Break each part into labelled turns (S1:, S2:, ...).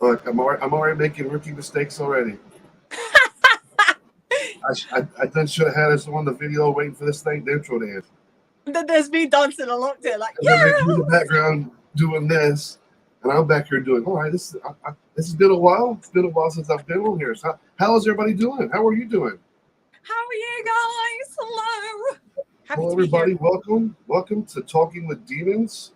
S1: Look, I'm already making rookie mistakes already. I done should have had us on the video waiting for this thing, the intro to end.
S2: Then there's me dancing along to it, like,
S1: And then there's you in the
S2: yes!
S1: background doing this, and I'm back here doing, all right, this has been a while. It's been a while since I've been on here. So how is everybody doing? How are you doing?
S2: How are you guys? Hello. Happy
S1: Hello,
S2: to be here.
S1: everybody. Welcome. Welcome to Talking with Demons.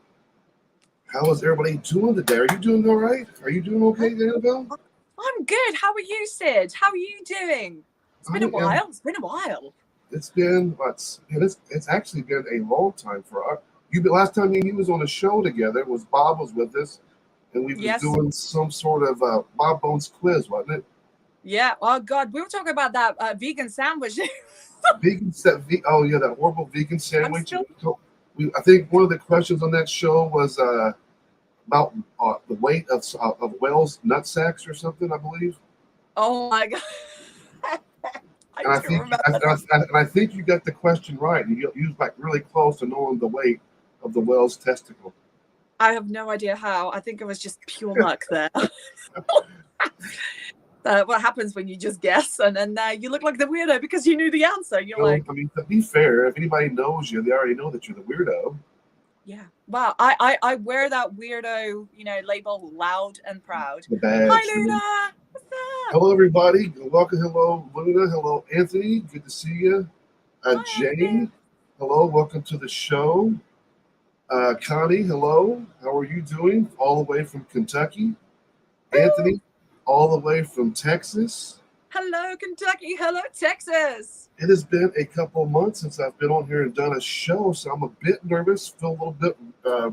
S1: How is everybody doing today? Are you doing all right? Are you doing okay, Annabelle?
S2: I'm good. How are you, Sid? How are you doing? It's
S1: I
S2: been a
S1: am.
S2: while. It's been a while.
S1: It's been what's it's actually been a long time for us. You last time me and you was on a show together was Bob was with us, and we was
S2: Yes.
S1: doing some sort of Bob Bones quiz, wasn't it?
S2: Yeah. Oh God, we were talking about that vegan sandwich.
S1: Oh yeah, that horrible vegan
S2: I'm
S1: sandwich.
S2: still.
S1: I think one of the questions on that show was about the weight of whales' nut sacks or something, I believe.
S2: Oh my God. I
S1: And I
S2: do
S1: think
S2: remember
S1: I,
S2: that.
S1: and I think you got the question right. You was like really close to knowing the weight of the whale's testicle.
S2: I have no idea how. I think it was just pure luck there. What happens when you just guess and then you look like the weirdo because you knew the answer. You're
S1: Well,
S2: like,
S1: I mean, to be fair, if anybody knows you, they already know that you're the weirdo.
S2: yeah. Wow. I wear that weirdo, label loud and proud.
S1: The
S2: Hi,
S1: badge.
S2: Luna. What's up?
S1: Hello, everybody. Welcome. Hello, Luna. Hello, Anthony. Good to see you.
S2: Hi, Anthony.
S1: Jane. Hello. Welcome to the show. Connie. Hello. How are you doing? All the way from Kentucky.
S2: Woo.
S1: Anthony. All the way from Texas.
S2: Hello, Kentucky. Hello, Texas.
S1: It has been a couple of months since I've been on here and done a show, so I'm a bit nervous, feel a little bit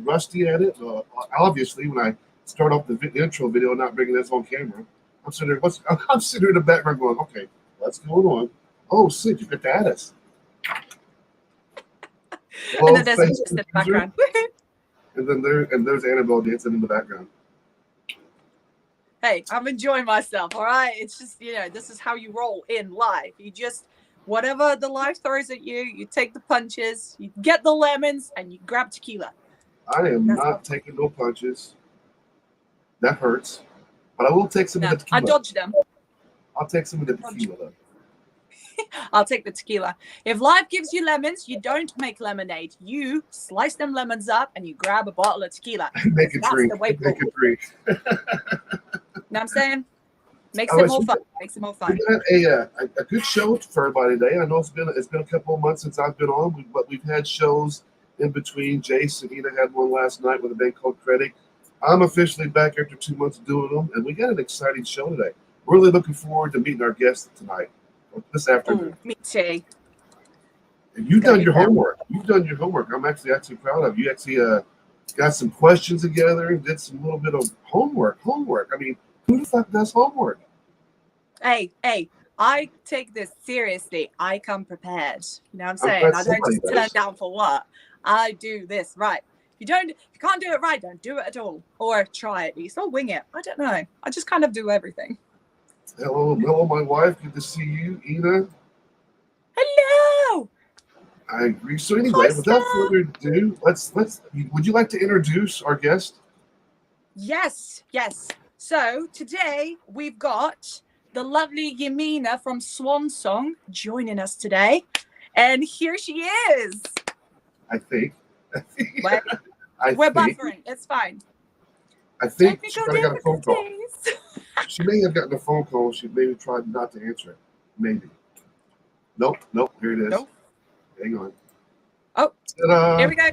S1: rusty at it. Obviously, when I start off the intro video, not bringing this on camera, I'm sitting there. I'm sitting here in the background going, "Okay, what's going on?" Oh, Sid, you got to add us.
S2: And
S1: Hello,
S2: then there's
S1: Facebook
S2: music in the
S1: user,
S2: background.
S1: and there's Annabelle dancing in the background.
S2: Hey, I'm enjoying myself. All right. It's just, this is how you roll in life. You just, whatever the life throws at you, you take the punches, you get the lemons, and you grab tequila.
S1: I am
S2: That's
S1: not
S2: all.
S1: taking no punches. That hurts, but I will take some of
S2: No,
S1: the
S2: I
S1: tequila.
S2: dodge them.
S1: I'll take some of the
S2: Dodge.
S1: tequila though.
S2: I'll take the tequila. If life gives you lemons, you don't make lemonade. You slice them lemons up and you grab a bottle of tequila.
S1: Make a
S2: That's
S1: drink.
S2: the way
S1: Make a
S2: forward.
S1: drink.
S2: You know what I'm saying? Makes
S1: All
S2: it
S1: right, so
S2: more fun. Makes it more
S1: we
S2: fun.
S1: got a good show for everybody today. I know it's been a couple of months since I've been on, but we've had shows in between. Jace and Ina had one last night with a band called Credit. I'm officially back after 2 months doing them, and we got an exciting show today. Really looking forward to meeting our guests tonight, or this afternoon.
S2: Oh, me too.
S1: And
S2: It's
S1: you've
S2: going to
S1: done
S2: be
S1: your
S2: fun.
S1: homework. You've done your homework. I'm actually proud of you. You actually got some questions together and did some little bit of homework. Homework. I mean, who the fuck does homework?
S2: Hey, I take this seriously. I come prepared. You know what I'm
S1: I'm
S2: saying?
S1: glad
S2: I don't
S1: somebody
S2: just turn
S1: does.
S2: down for what. I do this right. If you can't do it right, don't do it at all. Or try at least. Or wing it. I don't know. I just kind of do everything.
S1: Hello, my wife. Good to see you, Ina.
S2: Hello!
S1: I agree. So
S2: Hi,
S1: anyway, without
S2: Star!
S1: further ado, let's. Would you like to introduce our guest?
S2: Yes. So today we've got the lovely Yamina from Swansong joining us today. And here she is.
S1: I think.
S2: Wait,
S1: I
S2: we're
S1: think.
S2: buffering. It's fine.
S1: I think she
S2: Technical
S1: kind of got a phone call.
S2: difficulties.
S1: She may have gotten a phone call. She maybe tried not to answer it. Maybe. Nope. Here it is.
S2: Nope.
S1: Hang on.
S2: Oh, here
S1: Ta-da!
S2: we go.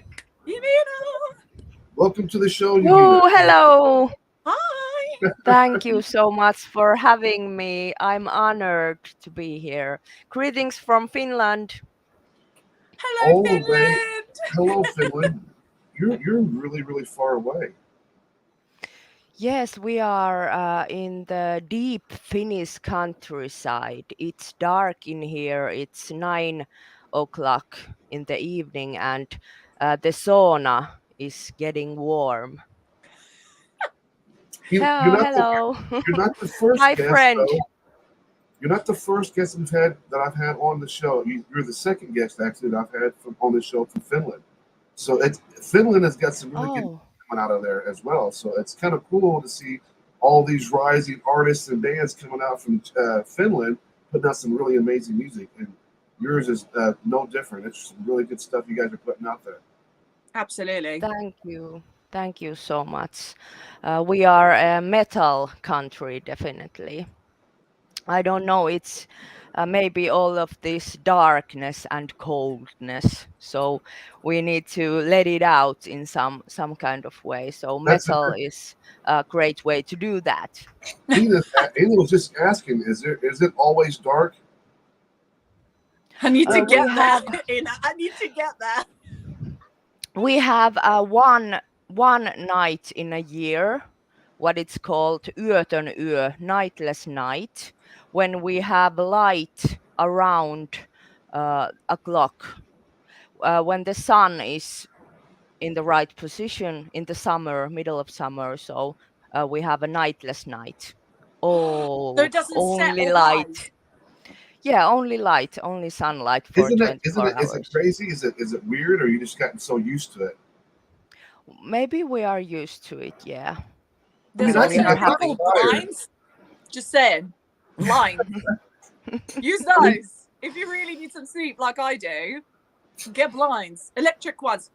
S2: Yamina.
S1: Welcome to the show, Yumina.
S3: Oh, hello.
S2: Hi.
S3: Thank you so much for having me. I'm honored to be here. Greetings from Finland.
S2: Hello,
S1: All the way.
S2: Finland.
S1: Hello, Finland. You're really far away.
S3: Yes, we are in the deep Finnish countryside. It's dark in here. It's 9 o'clock in the evening, and the sauna is getting warm.
S1: You're
S3: Hello,
S1: not the
S3: hello.
S1: you're not the first
S3: Hi,
S1: guest
S3: friend.
S1: though. You're not the first guest I've had on the show. You're the second guest actually that I've had on the show from Finland. So Finland has got some really good
S3: Oh,
S1: coming out of there as well. So it's kind of cool to see all these rising artists and bands coming out from Finland, putting out some really amazing music. And yours is no different. It's some really good stuff you guys are putting out there.
S2: Absolutely.
S3: Thank you. Thank you so much. We are a metal country, definitely. I don't know, it's maybe all of this darkness and coldness. So we need to let it out in some kind of way. So
S1: That's it.
S3: metal is a great way to do that.
S1: Ina was just asking, is it always dark?
S2: I need to
S3: We
S2: get there.
S3: have
S2: I need to get there.
S3: we have one night in a year, what it's called yötön yö, nightless night, when we have light around a clock, when the sun is in the right position in the summer, middle of summer. So we have a nightless night.
S2: So
S3: Oh,
S2: it doesn't set
S3: only
S2: or
S3: light.
S2: rise.
S3: Yeah, only light, only sunlight for
S1: Isn't
S3: 24
S1: it? Is it
S3: hours.
S1: crazy? Is it weird, or you just gotten so used to it?
S3: Maybe we are used to it, yeah.
S1: I
S2: There's
S1: mean, I
S3: So we
S2: also
S1: can
S3: are
S1: get
S2: a thing
S1: hot
S3: happy.
S2: called
S1: and tired.
S2: blinds. Just saying. Blinds. Use
S1: I mean,
S2: those. If you really need some sleep like I do, get blinds. Electric ones.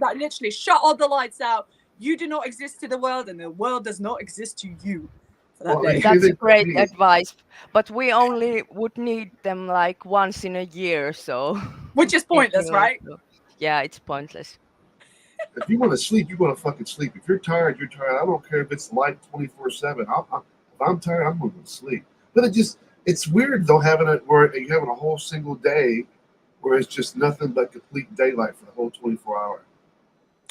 S2: That literally shut all the lights out. You do not exist to the world and the world does not exist to you for that
S1: well, I mean,
S2: day.
S1: if you
S3: That's a
S1: think like
S3: great
S1: me,
S3: advice, but we only would need them like once in a year, so
S2: Which is pointless,
S3: thinking like,
S2: right?
S3: yeah, it's pointless.
S1: if you want to sleep, you want to fucking sleep. If you're tired, you're tired. I don't care if it's light 24/7. If I'm tired, I'm going to sleep. But it's weird though having it where you having a whole single day where it's just nothing but complete daylight for the whole 24 hour.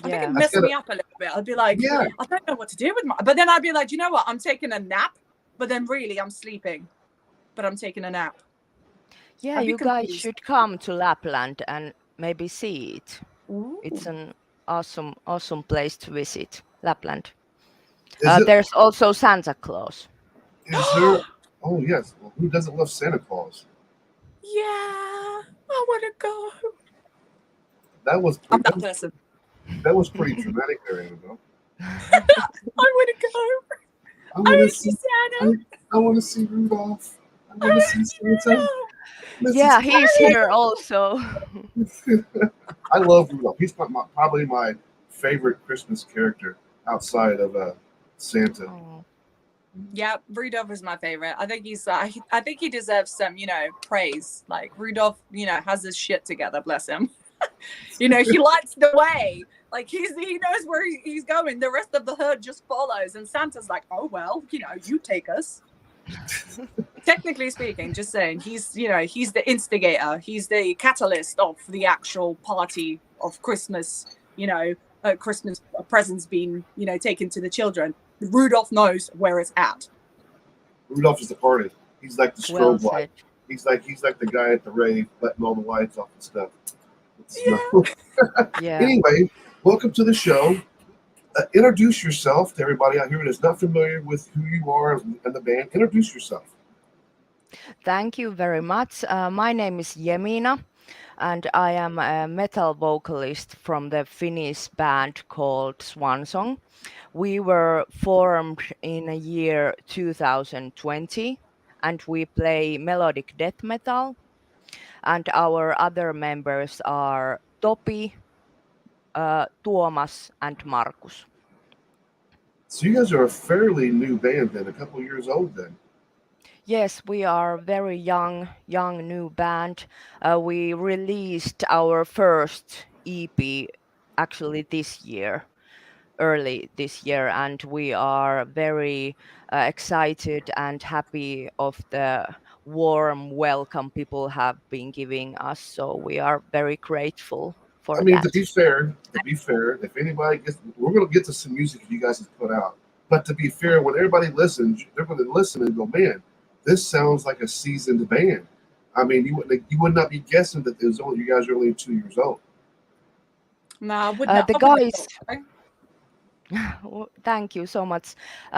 S2: I think it
S3: Yeah.
S1: That's
S2: messed
S1: gotta,
S2: me up a little bit. I'd be like,
S1: yeah.
S2: I don't know what to do with my. But then I'd be like, you know what? I'm taking a nap, but then really I'm sleeping, but I'm taking a nap.
S3: Yeah,
S2: I'd be
S3: you guys
S2: confused.
S3: should come to Lapland and maybe see it. It's
S2: Ooh.
S3: an awesome place to visit, Lapland.
S1: Is it?
S3: There's also Santa Claus.
S1: Is there? Oh yes. Well, who doesn't love Santa Claus?
S2: Yeah, I want to go.
S1: That was
S2: I'm
S1: pretty.
S2: that person.
S1: That was pretty dramatic there, Annabelle.
S2: I want to go.
S1: I
S2: I
S1: want to
S2: want to see
S1: see.
S2: Santa.
S1: I want to see Rudolph. I
S2: I
S1: want to see
S2: want to see
S1: Santa.
S2: Rudolph.
S1: Mrs.
S3: Yeah, he's here also.
S1: I love Rudolph. He's probably my favorite Christmas character outside of Santa.
S3: Oh,
S2: Yeah, Rudolph is my favorite. I think I think he deserves some, praise. Like Rudolph, has his shit together. Bless him. He lights the way. Like he knows where he's going. The rest of the herd just follows, and Santa's like, oh well, you take us. Technically speaking, just saying, he's the instigator. He's the catalyst of the actual party of Christmas. Christmas presents being taken to the children. Rudolph knows where it's at.
S1: Rudolph is the party. He's like the
S3: well
S1: strobe light.
S3: said.
S1: He's like the guy at the rave letting all the lights off and stuff.
S2: Yeah.
S3: Yeah.
S1: Anyway, welcome to the show. Introduce yourself to everybody out here that is not familiar with who you are and the band. Introduce yourself.
S3: Thank you very much. My name is Jemina, and I am a metal vocalist from the Finnish band called Swansong. We were formed in a year 2020, and we play melodic death metal. And our other members are Topi, Tuomas, and Markus.
S1: So you guys are a fairly new band then, a couple years old then.
S3: Yes, we are very young new band. We released our first EP actually this year, early this year, and we are very excited and happy of the warm welcome people have been giving us. So we are very grateful
S1: I
S3: for
S1: mean,
S3: that.
S1: to be fair, if anybody gets, we're going to get to some music you guys have put out. But to be fair, when everybody listens, they're going to listen and go, "Man, this sounds like a seasoned band." I mean, you would not be guessing that you guys are only 2 years old.
S2: No, I would not.
S3: The
S2: I wouldn't have
S3: guys,
S2: thought so.
S3: thank you so much.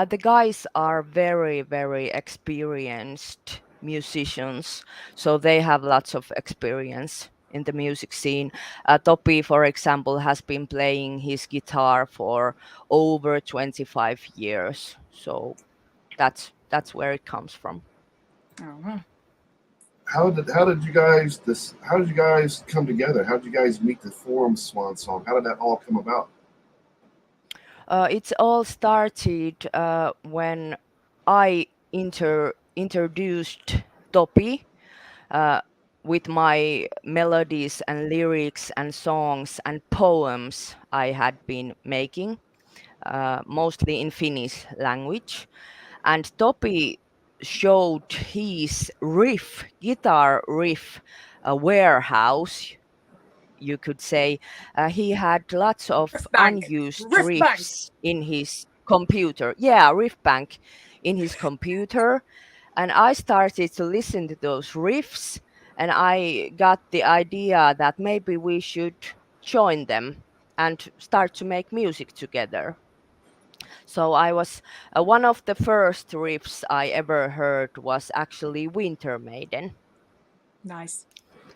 S3: The guys are very experienced musicians, so they have lots of experience in the music scene. Topi, for example, has been playing his guitar for over 25 years. So that's where it comes from.
S2: Oh,
S1: How did you guys come together? How did you guys meet to form Swansong? How did that all come about?
S3: It's all started when I introduced Topi uh, with my melodies and lyrics and songs and poems I had been making, mostly in Finnish language. And Topi showed his guitar riff warehouse, you could say. He had lots of
S2: Riff Bank.
S3: unused
S2: Riff Bank.
S3: riffs in his computer. Yeah, riff bank in his computer. And I started to listen to those riffs, and I got the idea that maybe we should join them and start to make music together. So I was one of the first riffs I ever heard was actually Winter Maiden.
S2: Nice.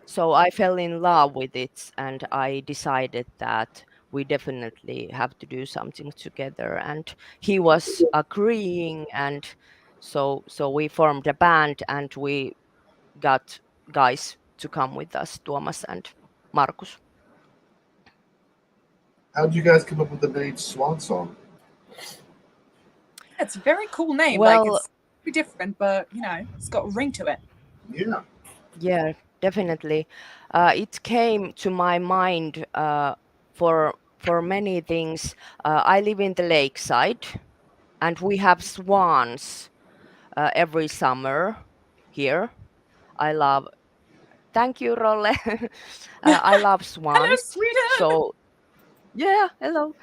S3: So I fell in love with it, and I decided that we definitely have to do something together. And he was agreeing, and so we formed a band, and we got guys to come with us, Tuomas and Markus.
S1: How did you guys come up with the name Swansong?
S2: It's a very cool name. Like
S3: Well,
S2: it's very different, but it's got a ring to it.
S1: Yeah.
S3: yeah, definitely. It came to my mind for many things. I live in the lakeside, and we have swans every summer here. I love. Thank you, Rolle. I love
S2: Hello,
S3: swans.
S2: Sweden.
S3: So yeah, hello.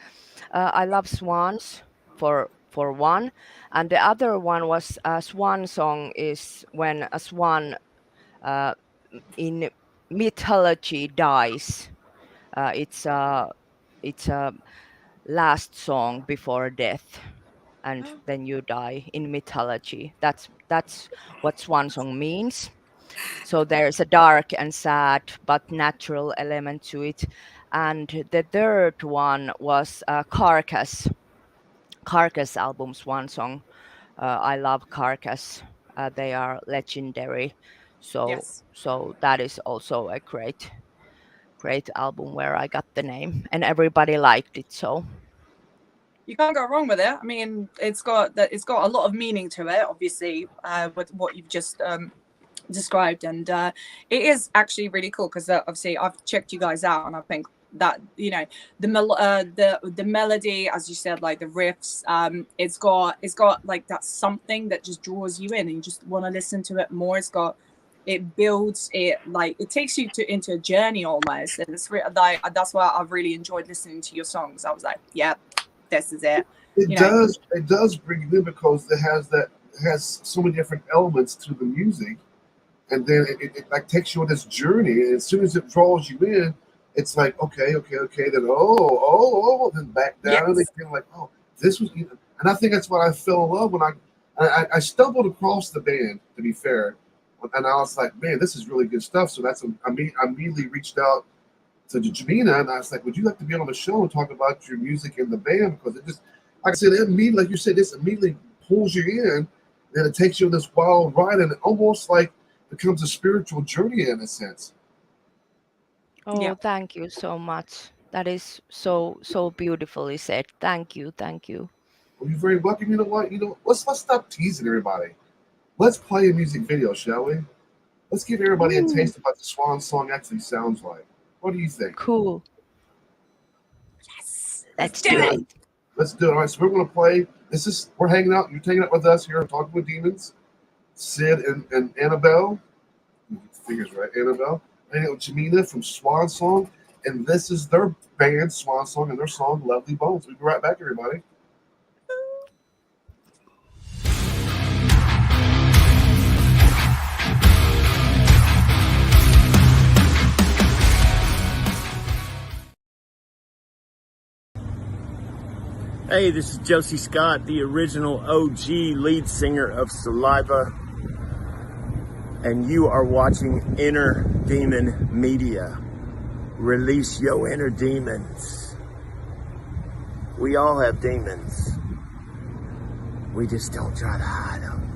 S3: I love swans for one, and the other one was swan song is when a swan uh, in mythology dies. It's a last song before death, and then you die in mythology. That's what swan song means. So there's a dark and sad but natural element to it. And the third one was Carcass album Swan Song. I love Carcass. They are legendary. So
S2: Yes.
S3: so that is also a great album where I got the name, and everybody liked it. So
S2: You can't go wrong with it. I mean, it's got a lot of meaning to it, obviously, with what you've just described, and it is actually really cool because obviously I've checked you guys out, and I think that the melody, as you said, like the riffs, it's got like that something that just draws you in, and you just want to listen to it more. It builds it, like it takes you into a journey almost, and it's like that's why I've really enjoyed listening to your songs. I was like, yeah, this is it.
S1: It does bring you in because it has so many different elements to the music, and then it like takes you on this journey. And as soon as it draws you in, it's like okay, then then back down, and they
S2: Yes.
S1: feel like this was even. And I think that's what I fell in love when I stumbled across the band. To be fair, and I was like, man, this is really good stuff. So I immediately reached out to Jamina, and I was like, would you like to be on the show and talk about your music in the band? Because it just, like I said, it immediately, like you said, this immediately pulls you in, and it takes you on this wild ride, and it almost like becomes a spiritual journey in a sense.
S3: oh,
S2: Yeah.
S3: thank you so much. That is so beautifully said. Thank you, thank you.
S1: Well, you're very welcome. You know what? Let's stop teasing everybody. Let's play a music video, shall we? Let's give everybody a
S3: Ooh,
S1: taste of what the Swan song actually sounds like. What do you think?
S3: cool.
S2: Yes.
S3: Let's
S2: do
S3: do
S2: it.
S3: it.
S1: Let's do it. All right, so we're going to play. We're hanging out. You're hanging out with us here, talking with demons. Sid and Annabelle. Figures right, Annabelle. Hanging out with Jamina from Swansong, and this is their band Swansong and their song "Lovely Bones." We'll be right back, everybody.
S4: Hey, this is Josie Scott, the original OG lead singer of Saliva, and you are watching Inner Demon Media. Release your inner demons. We all have demons. We just don't try to hide them.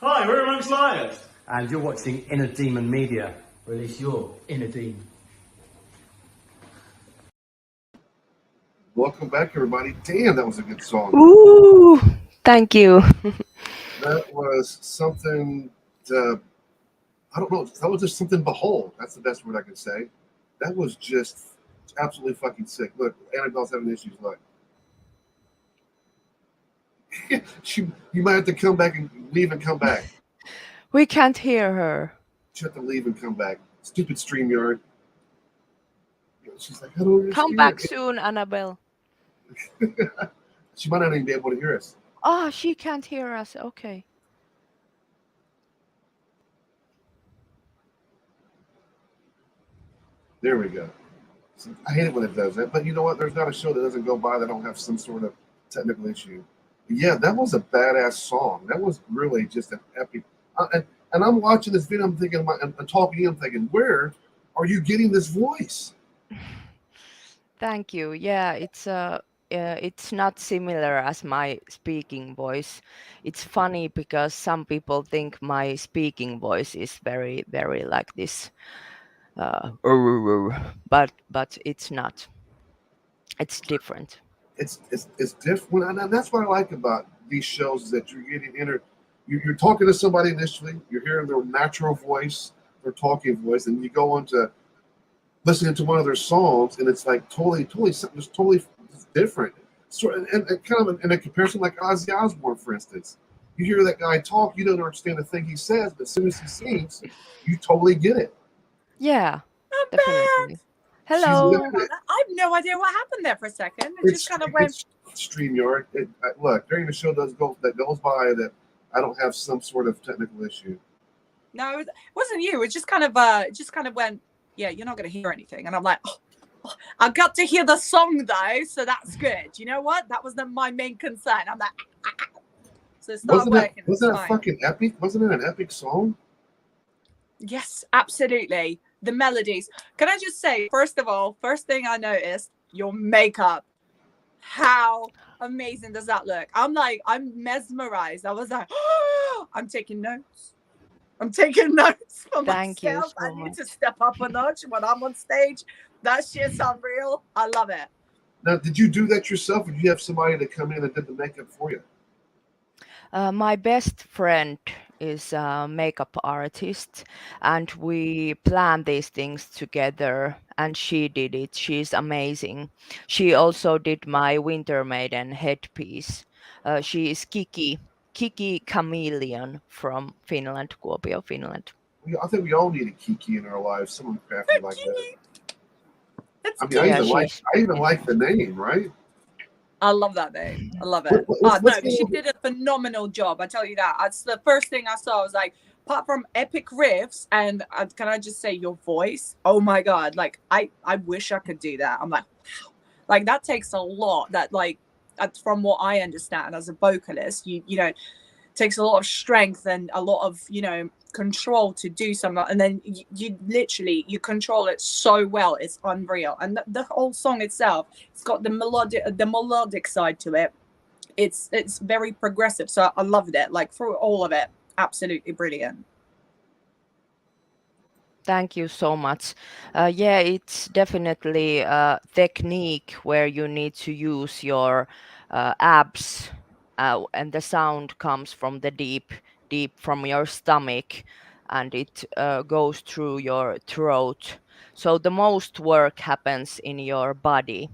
S5: Hi, we're Amongst Liars.
S6: And you're watching Inner Demon Media.
S5: Release your inner demon.
S1: Welcome back, everybody. Damn, that was a good song.
S3: Ooh, thank you.
S1: That was something to, I don't know, that was just something to behold. That's the best word I can say. That was just absolutely fucking sick. Look, Annabelle's having issues. Look. You might have to come back and leave and come back.
S3: We can't hear her.
S1: You have to leave and come back. Stupid StreamYard. She's like, I don't
S3: Come back
S1: understand.
S3: soon, Annabelle.
S1: She might not even be able to hear us.
S3: Ah, she can't hear us. Okay.
S1: There we go. See, I hate it when it does that, but you know what? There's not a show that doesn't go by that don't have some sort of technical issue. Yeah, that was a badass song. That was really just an epic. And I'm watching this video. I'm thinking, I'm talking. I'm thinking, where are you getting this voice?
S3: Thank you. Yeah, it's not similar as my speaking voice. It's funny because some people think my speaking voice is very, very like this, but it's not. It's different.
S1: It's different, and that's what I like about these shows is that you're getting you're talking to somebody initially, you're hearing their natural voice, their talking voice, and you go on to listening to one of their songs, and it's like totally something just totally different. So, and kind of in a comparison, like Ozzy Osbourne, for instance, you hear that guy talk, you don't understand the thing he says, but as soon as he sings, you totally get it.
S3: Yeah,
S2: Not bad.
S3: definitely.
S1: She's
S2: Sorry
S3: Hello.
S2: about that. I have no idea what happened there for a second. It just
S1: it's
S2: kind of went.
S1: it's StreamYard. Look, during the show that goes by that I don't have some sort of technical issue.
S2: No, it wasn't you. It just kind of went. Yeah, you're not going to hear anything, and I'm like, oh, I got to hear the song though, so that's good. You know what? That was my main concern. I'm like, so it started working.
S1: Wasn't
S2: It's
S1: that
S2: fine.
S1: fucking epic? Wasn't it an epic song?
S2: Yes, absolutely. The melodies. Can I just say, first of all, first thing I noticed, your makeup. How amazing does that look? I'm mesmerized. I was like, oh, I'm taking notes. I'm taking notes for
S3: Thank you
S2: myself. I
S3: so
S2: need to
S3: much.
S2: step up a notch when I'm on stage. That shit's unreal. I love it.
S1: Now, did you do that yourself, or did you have somebody to come in and did the makeup for you?
S3: My best friend is a makeup artist, and we plan these things together. And she did it. She's amazing. She also did my Winter Maiden headpiece. She is Kiki Chameleon from Finland, Kuopio, Finland.
S1: I think we all need a Kiki in our lives, someone crafty like that.
S2: It's
S1: I mean,
S2: cute.
S3: Yeah,
S1: I even like the name, right?
S2: I love that name. I love it.
S1: What's
S2: No, she did a phenomenal job. I tell you that. That's the first thing I saw. I was like, apart from epic riffs, and can I just say your voice? Oh my god! Like I wish I could do that. I'm like, wow. Like that takes a lot. That like, from what I understand as a vocalist, you know, takes a lot of strength and a lot of control to do something, and then you literally you control it so well. It's unreal. And the whole song itself, it's got the melodic side to it. It's very progressive, so I loved it, like through all of it. Absolutely brilliant.
S3: Thank you so much. Yeah, it's definitely a technique where you need to use your abs, and the sound comes from the deep from your stomach, and it goes through your throat. So the most work happens in your body.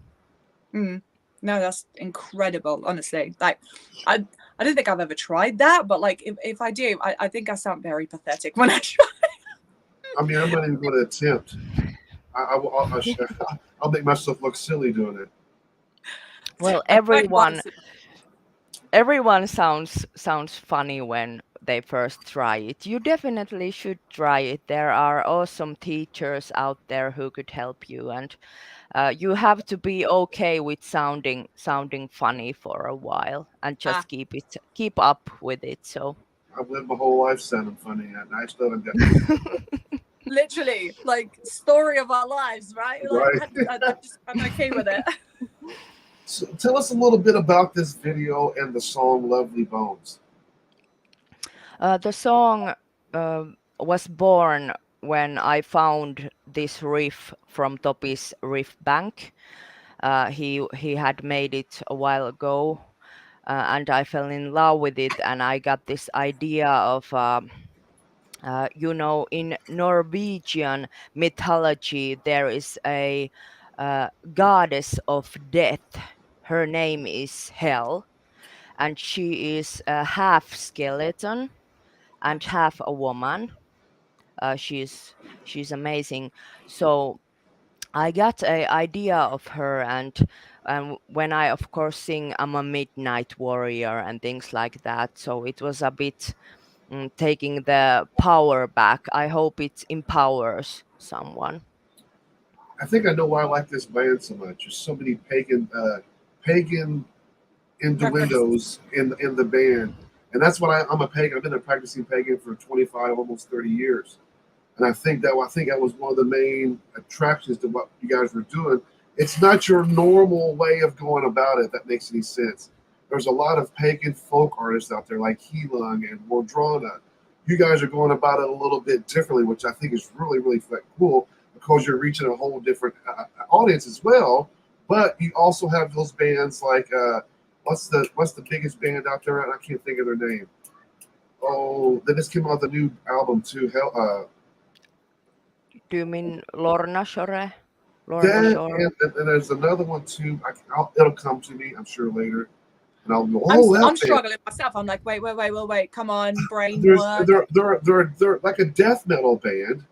S2: No, that's incredible, honestly. Like I don't think I've ever tried that, but like if I do, I think I sound very pathetic when I try.
S1: I mean, I'm not even going to attempt. I'll make myself look silly doing it.
S3: Well,
S2: I tried once.
S3: everyone sounds funny when they first try it. You definitely should try it. There are awesome teachers out there who could help you, and you have to be okay with sounding funny for a while and just keep up with it. So
S1: I've lived my whole life sounding funny, and I still haven't gotten used to it.
S2: Literally, like story of our lives, right? Like
S1: Right.
S2: I'm okay with it.
S1: So tell us a little bit about this video and the song "Lovely Bones."
S3: the song was born when I found this riff from Topi's riff bank. He had made it a while ago, and I fell in love with it, and I got this idea of. In Norwegian mythology, there is a goddess of death. Her name is Hel, and she is half skeleton and half a woman. She's amazing. So I got a idea of her, and when I of course sing I'm a midnight warrior and things like that, so it was a bit taking the power back. I hope it empowers someone.
S1: I think I know why I like this band so much. There's so many pagan
S2: Reference.
S1: innuendos in the band, and that's what I'm a pagan. I've been a practicing pagan for 25, almost 30 years, and I think that was one of the main attractions to what you guys were doing. It's not your normal way of going about it. If that makes any sense. There's a lot of pagan folk artists out there like Heelung and Mordrana. You guys are going about it a little bit differently, which I think is really, really cool because you're reaching a whole different audience as well. But you also have those bands like what's the biggest band out there? I can't think of their name. Oh, they just came out with a new album too. Hell,
S3: Do you mean Lorna Shore? Lorna
S1: that
S3: Shore?
S1: and there's another one too. It'll come to me, I'm sure later, and I'll go.
S2: I'm
S1: Oh, that
S2: I'm
S1: band.
S2: struggling myself. I'm like, wait. Come on, brain
S1: There's
S2: work.
S1: they're like a death metal band,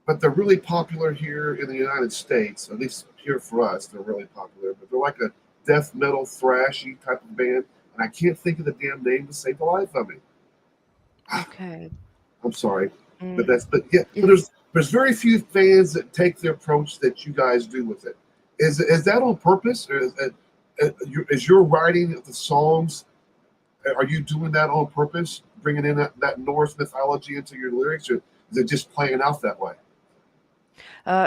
S1: but they're really popular here in the United States. At least here for us, they're really popular. But they're like a death metal thrashy type of band, and I can't think of the damn name to save the life of me.
S3: Okay.
S1: I'm sorry,
S3: Mm.
S1: but yeah, but there's very few fans that take the approach that you guys do with it. Is that on purpose, or is your writing of the songs? Are you doing that on purpose, bringing in that Norse mythology into your lyrics, or is it just playing out that way?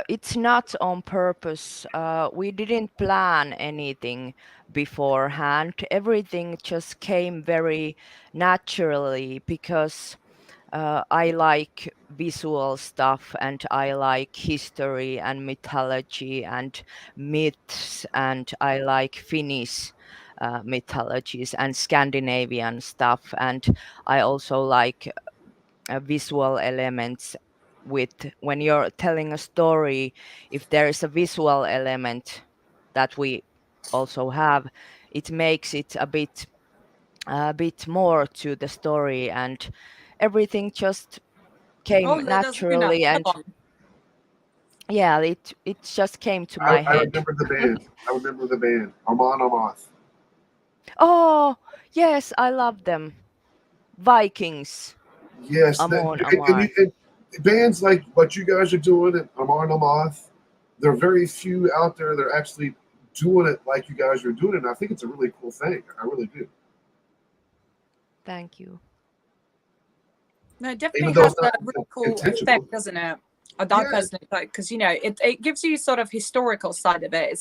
S3: It's not on purpose. We didn't plan anything beforehand. Everything just came very naturally because I like visual stuff and I like history and mythology and myths, and I like Finnish mythologies and Scandinavian stuff, and I also like visual elements. With when you're telling a story, if there is a visual element that we also have, it makes it a bit more to the story, and everything just came
S2: Oh, that's good enough.
S3: naturally.
S2: Come
S3: And
S2: on.
S3: yeah, it just came to my
S1: I
S3: head.
S1: remember the band. I remember the band. Armand Amarth.
S3: Oh yes, I love them. Vikings.
S1: Yes,
S3: Amon Amarth.
S1: and bands like what you guys are doing at Armand Amarth, there are very few out there that are actually doing it like you guys are doing it. And I think it's a really cool thing. I really do.
S3: Thank you.
S2: No, it
S1: Even
S2: definitely
S1: though
S2: has
S1: it's
S2: a
S1: not
S2: really cool
S1: intentional.
S2: effect, doesn't it? I
S1: Yeah,
S2: personally like, because it gives you sort of historical side of it.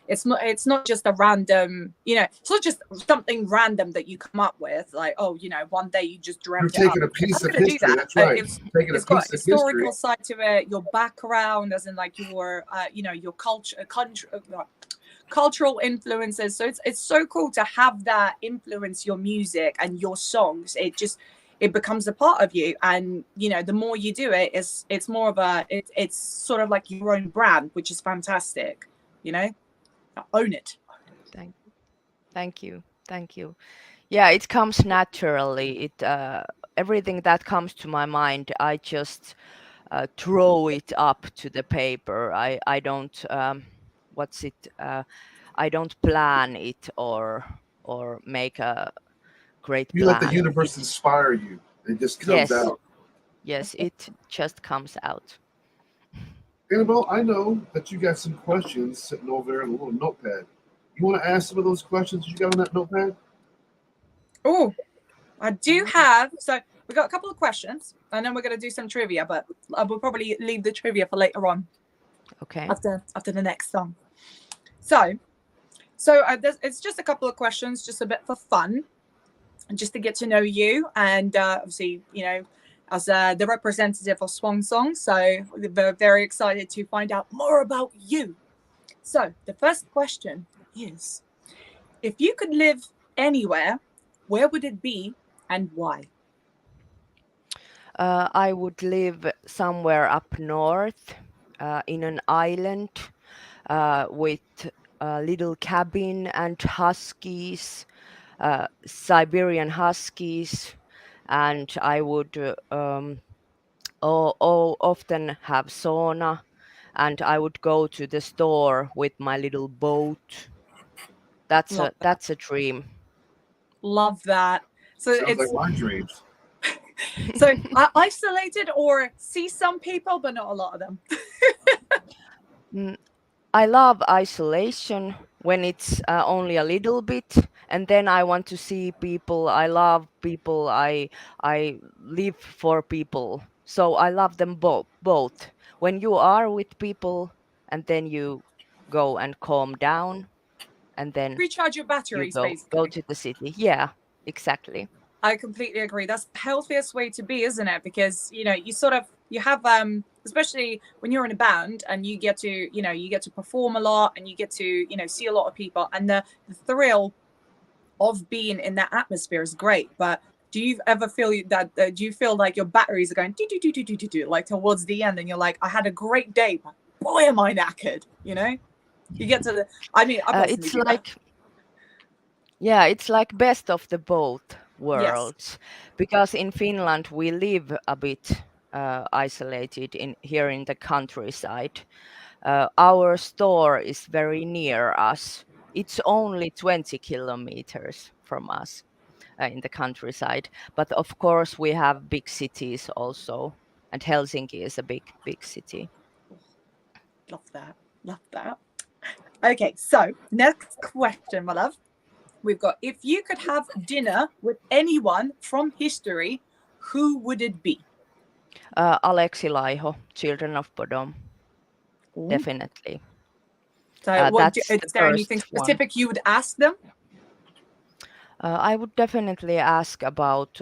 S2: It's not just a random, it's not just something random that you come up with, like, oh, one day you just
S1: you're
S2: dreamt it up.
S1: taking a piece
S2: I'm
S1: of
S2: gonna do
S1: history.
S2: that.
S1: That's right.
S2: It's
S1: Taking a
S2: it's got a
S1: piece of history.
S2: historical side to it, your background, as in like your your cultural influences. So it's so cool to have that influence your music and your songs. It becomes a part of you, and the more you do it, it's more of it's sort of like your own brand, which is fantastic. Own it.
S3: Thank you. Thank you. Yeah, it comes naturally. Everything that comes to my mind, I just throw it up to the paper. I don't what's it? I don't plan it or make a great
S1: You let the
S3: plan.
S1: universe inspire you. It just comes
S3: Yes,
S1: out.
S3: yes, it just comes out.
S1: Annabelle, I know that you got some questions sitting over there in a little notepad. You want to ask some of those questions you got on that notepad?
S2: Oh, I do have. So we got a couple of questions, and then we're going to do some trivia, but we'll probably leave the trivia for later on.
S3: Okay.
S2: After the next song. So it's just a couple of questions, just a bit for fun, and just to get to know you, and obviously, as the representative of Swansong, so we're very excited to find out more about you. So the first question is, if you could live anywhere, where would it be and why?
S3: I would live somewhere up north, in an island, with a little cabin and huskies, Siberian huskies, and I would often have sauna and I would go to the store with my little boat.
S2: Love that.
S3: That's a dream.
S2: Love that. So
S1: Sounds like
S2: it's
S1: my dreams.
S2: so isolated or see some people, but not a lot of them.
S3: Mm, I love isolation when it's only a little bit, and then I want to see people. I love people. I live for people, so I love them both. When you are with people, and then you go and calm down, and then
S2: Recharge your
S3: you
S2: batteries,
S3: go
S2: basically.
S3: to the city. Yeah, exactly.
S2: I completely agree. That's the healthiest way to be, isn't it? Because you have especially when you're in a band and you get to perform a lot and you get to see a lot of people, and the thrill of being in that atmosphere is great. But do you ever feel that do you feel like your batteries are going do like towards the end, and you're like, I had a great day, but boy am I knackered, you get to the I mean, I personally
S3: It's
S2: do that.
S3: like Yeah, it's like best of the both
S2: Yes,
S3: worlds, because in Finland we live a bit isolated in here in the countryside. Our store is very near us. It's only 20 kilometers from us in the countryside. But of course, we have big cities also, and Helsinki is a big city.
S2: love that, love that. Okay, so next question, my love. We've got, if you could have dinner with anyone from history, who would it be?
S3: Aleksi Laiho, Children of Bodom,
S2: Ooh.
S3: definitely.
S2: So,
S3: That's
S2: is
S3: the
S2: there anything
S3: first one.
S2: specific you would ask them?
S3: I would definitely ask about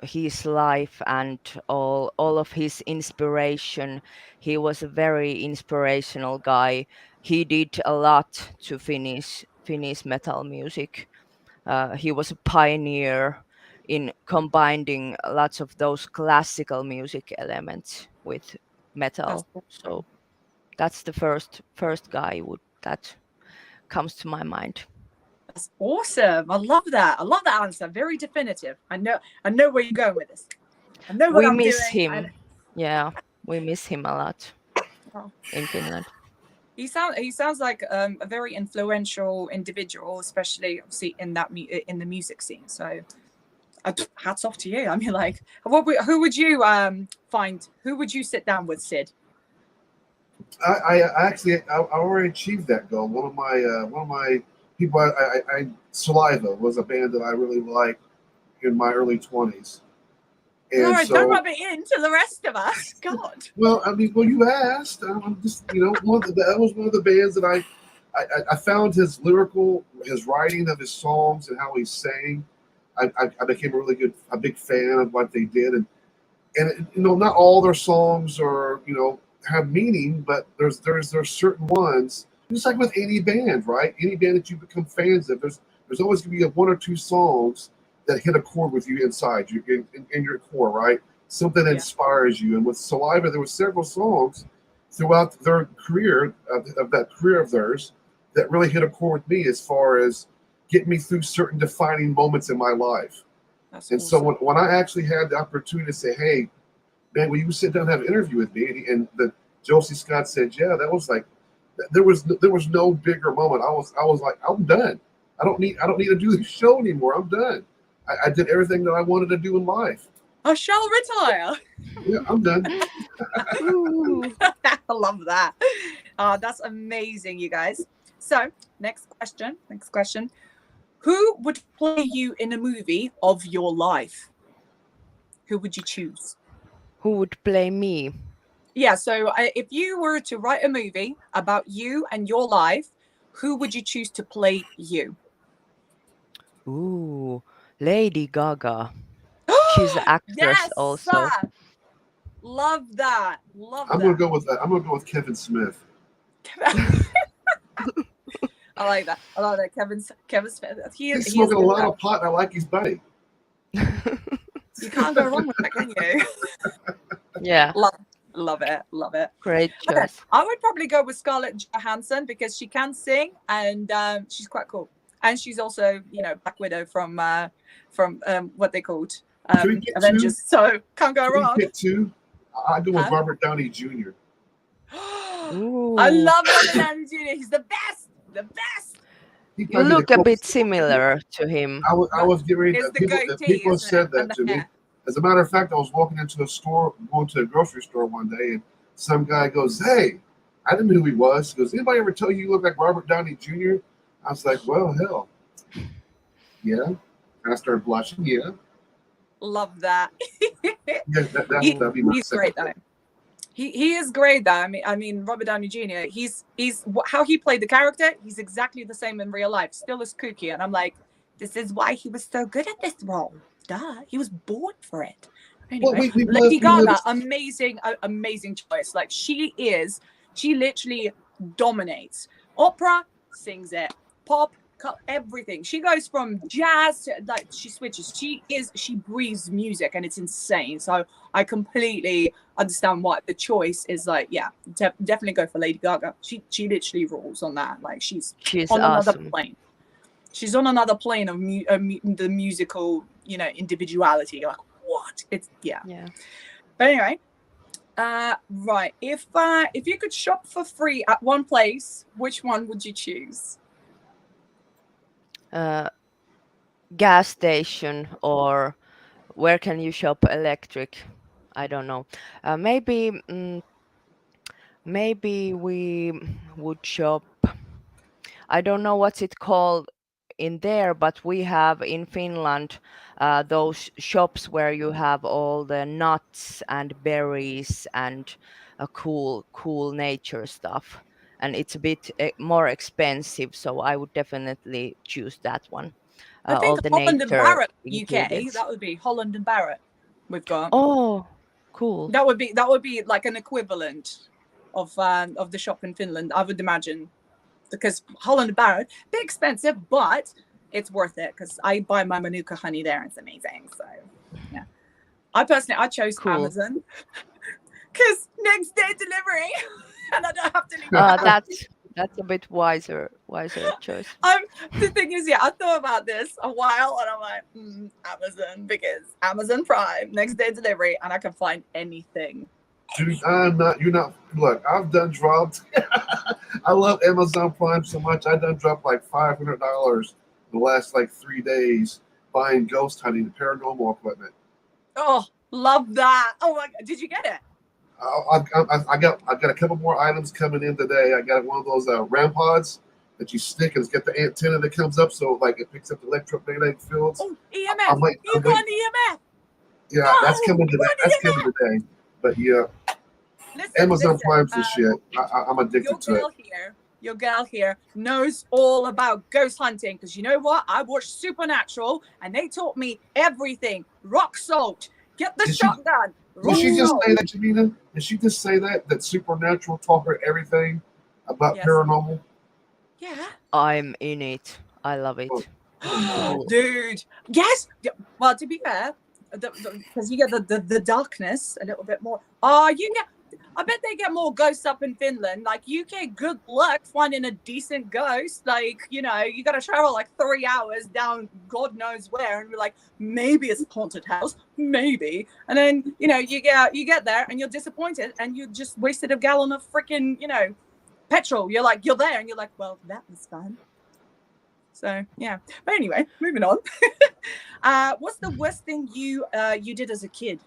S3: his life and all of his inspiration. He was a very inspirational guy. He did a lot to Finnish metal music. He was a pioneer in combining lots of those classical music elements with
S2: That's
S3: metal. So that's the first guy that comes to my mind.
S2: that's awesome. I love that. I love that answer. Very definitive. I know where you're going with this. I know what
S3: We
S2: I'm
S3: miss
S2: doing.
S3: him. Yeah, we miss him a lot
S2: Oh.
S3: in Finland.
S2: He sounds like a very influential individual, especially obviously in in the music scene. So hats off to you. I mean, like, who would you find? Who would you sit down with, Sid?
S1: I actually I already achieved that goal. One of my people Saliva was a band that I really liked in my early 20s,
S2: All
S1: and
S2: right, don't
S1: so
S2: rub it in to the rest of us. God.
S1: well, I mean, well, you asked. I'm just that was one of the bands that I found his writing of his songs and how he sang. I became a big fan of what they did, and not all their songs are have meaning, but there's certain ones, just like with any band, right? Any band that you become fans of, there's always going to be one or two songs that hit a chord with you inside you in your core, right? Something that
S2: Yeah.
S1: inspires you. And with Saliva, there were several songs throughout their career of that career of theirs that really hit a chord with me as far as getting me through certain defining moments in my life.
S2: That's
S1: And
S2: awesome.
S1: so when I actually had the opportunity to say, "Hey, man, will you sit down and have an interview with me?" And the Josie Scott said, "Yeah," that was like, there was no bigger moment. I was like, I'm done. I don't need to do this show anymore. I'm done. I did everything that I wanted to do in life.
S2: I shall retire.
S1: Yeah, I'm done.
S3: Ooh.
S2: I love that. That's amazing, you guys. So, next question. Who would play you in a movie of your life? Who would you choose?
S3: Who would play me?
S2: Yeah, so if you were to write a movie about you and your life, who would you choose to play you?
S3: Ooh, Lady Gaga. She's an actress
S2: Yes,
S3: also.
S2: sir. Love that. Love
S1: I'm gonna
S2: that.
S1: go with Kevin Smith.
S2: I like that. I like that. Kevin Smith.
S1: He's smoking a lot of pot, and I like his buddy.
S2: You can't go wrong with that, can you?
S3: Yeah,
S2: Love it. Love it.
S3: great
S2: Okay,
S3: choice.
S2: I would probably go with Scarlett Johansson because she can sing and she's quite cool. And she's also, Black Widow from what they called
S1: Should we get
S2: Avengers. So can't go
S1: Should we
S2: wrong.
S1: pick two? I go with
S2: Huh?
S1: Robert Downey Jr.
S2: I
S3: Ooh.
S2: love Robert Downey Jr. He's the best. The best.
S1: He
S3: You
S1: might be the
S3: look a bit
S1: closest one.
S3: similar to him.
S1: I was getting ready.
S2: It's the
S1: People
S2: goatee,
S1: have
S2: isn't it?
S1: said that
S2: And the
S1: to me.
S2: hair.
S1: As a matter of fact, I was walking into a store, going to a grocery store one day, and some guy goes, "Hey," I didn't know who he was. He goes, "Anybody ever tell you look like Robert Downey Jr.?" I was like, "Well, hell, yeah." And I started blushing. Yeah,
S2: Love that.
S1: that'd be my
S2: He's
S1: second
S2: great
S1: pick.
S2: though. He is great though. I mean Robert Downey Jr. He's how he played the character. He's exactly the same in real life. Still as kooky, and I'm like, this is why he was so good at this role. Duh, he was born for it. Anyway,
S1: Well,
S2: Lady Gaga, amazing choice. Like she literally dominates. Opera, sings it. Pop, everything. She goes from jazz to like she switches. She breathes music, and it's insane. So I completely understand why the choice is like, yeah, definitely go for Lady Gaga. She literally rules on that. Like she's on another
S3: awesome.
S2: plane. She's on another plane of the musical, individuality. Like what? It's yeah. But anyway, right. If you could shop for free at one place, which one would you choose?
S3: Gas station, or where can you shop electric? I don't know. Maybe we would shop. I don't know what's it called in there, but we have in Finland those shops where you have all the nuts and berries and cool nature stuff, and it's a bit more expensive, so I would definitely choose that one.
S2: I
S3: All
S2: think
S3: the
S2: Holland and
S3: nature
S2: Barrett, UK.
S3: ingredients.
S2: That would be Holland and Barrett. We've got.
S3: Oh, cool.
S2: That would be like an equivalent of the shop in Finland, I would imagine, because Holland and Barrett, they're expensive, but it's worth it because I buy my Manuka honey there. It's amazing. So yeah, I chose
S3: Cool.
S2: Amazon because next day delivery, and I don't have to leave.
S3: That's a bit wiser choice.
S2: The thing is, yeah, I thought about this a while, and I'm like, Amazon, because Amazon Prime, next day delivery, and I can find anything.
S1: Dude, you're not. Look, I've done dropped. I love Amazon Prime so much. I done dropped like $500 the last like 3 days buying ghost hunting paranormal equipment.
S2: Oh, love that! Oh my God, did you get it?
S1: I got a couple more items coming in today. I got one of those RAM pods that you stick and it's got the antenna that comes up, so like it picks up the electromagnetic fields.
S2: Oh, EMF! You got an EMF!
S1: Yeah, that's coming today. That's coming today. But yeah, Amazon Prime's the shit. I'm addicted to it.
S2: Your girl here knows all about ghost hunting because you know what? I watched Supernatural and they taught me everything. Rock salt. Get the shotgun.
S1: Did she just say that, Janina? Did she just say that Supernatural taught her everything about paranormal?
S2: Yeah.
S3: I'm in it. I love it.
S2: Dude. Yes. Well, to be fair, because you get the darkness a little bit more. I bet they get more ghosts up in Finland. Like UK, good luck finding a decent ghost. Like, you got to travel like 3 hours down God knows where, and be like, maybe it's a haunted house, maybe. And then, you get there and you're disappointed and you just wasted a gallon of freaking, petrol. You're there and you're like, well, that was fun. So yeah. But anyway, moving on. What's the worst thing you did as a kid?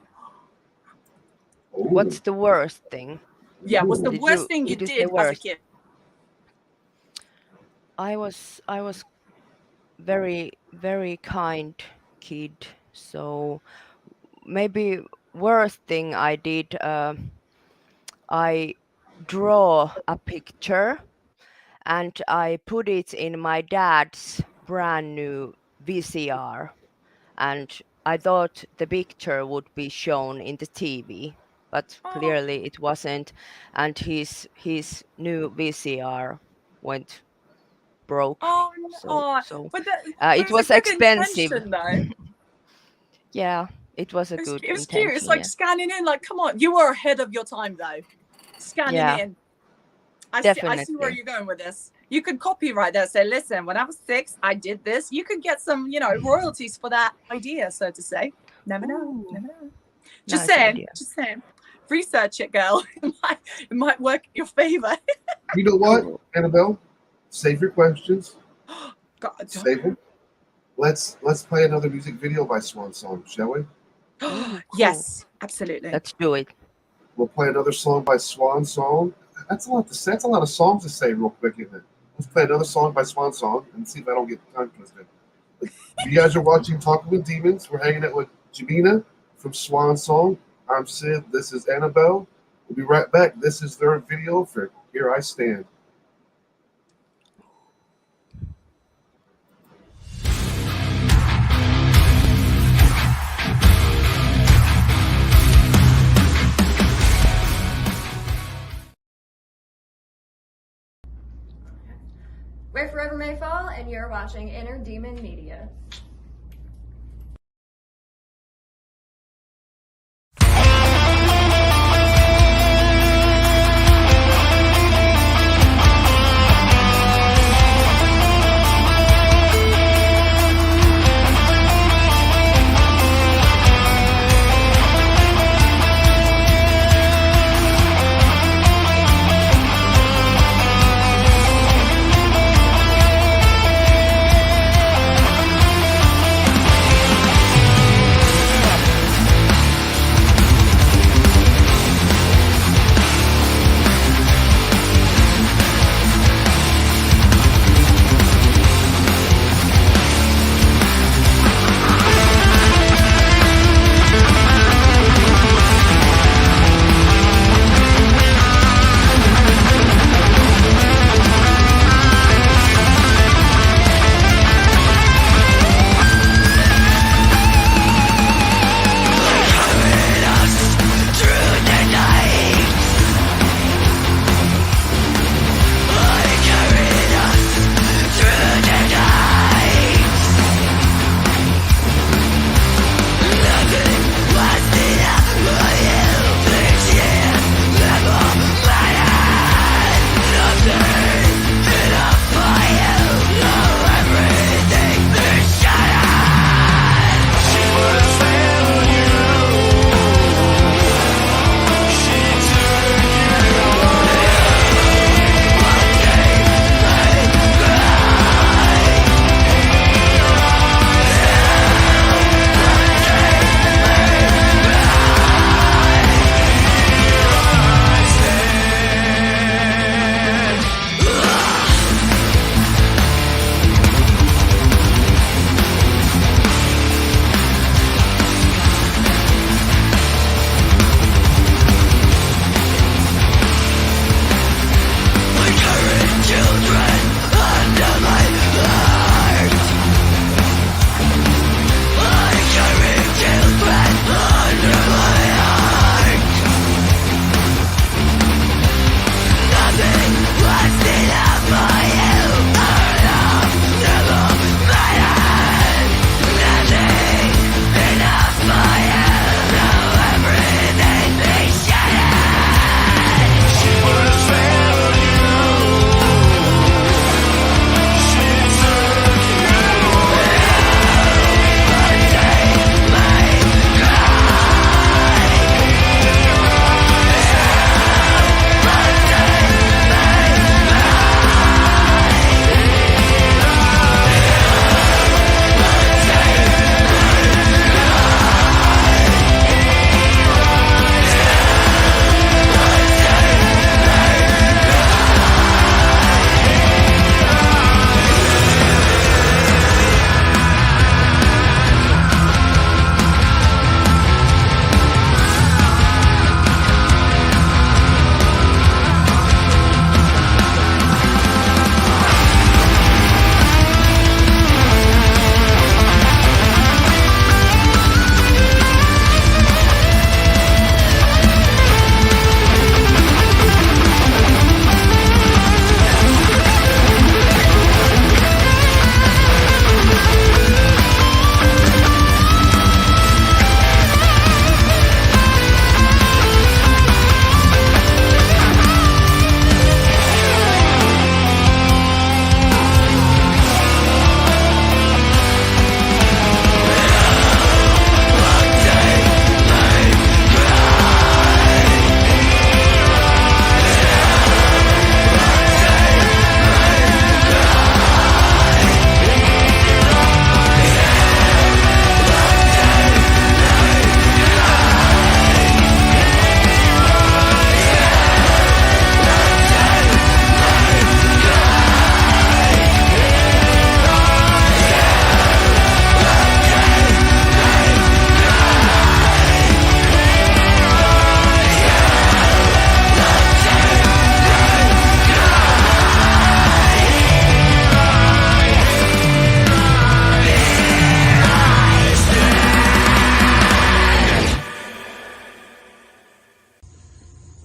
S3: What's the worst thing?
S2: Yeah, what's the worst thing you did as a kid?
S3: I was very, very kind kid. So maybe worst thing I did, I draw a picture and I put it in my dad's brand new VCR, and I thought the picture would be shown in the TV, but clearly it wasn't, and his new VCR went broke.
S2: Oh no!
S3: So
S2: but
S3: it was expensive.
S2: Though.
S3: Yeah, it was a good intention.
S2: It was cute. It's like scanning in. Like, come on, you were ahead of your time though. Scanning in. I see where you're going with this. You could copyright that. Say, listen, when I was 6, I did this. You could get some, royalties for that idea, so to say. Never know. Just saying. Research it, girl. It might work in your favor.
S1: You know what, Annabelle? Save your questions.
S2: God,
S1: Save them. Let's play another music video by Swansong, shall we?
S2: Yes, absolutely.
S3: Let's do it.
S1: We'll play another song by Swansong. That's a lot to say. That's a lot of songs to say real quick, isn't it? Let's play another song by Swansong and see if I don't get tongue twisted. You guys are watching Talking with Demons. We're hanging out with Jamina from Swansong. I'm Sid. This is Annabelle. We'll be right back. This is their video for Here I Stand.
S7: Where Forever May Fall, and you're watching Inner Demon Media.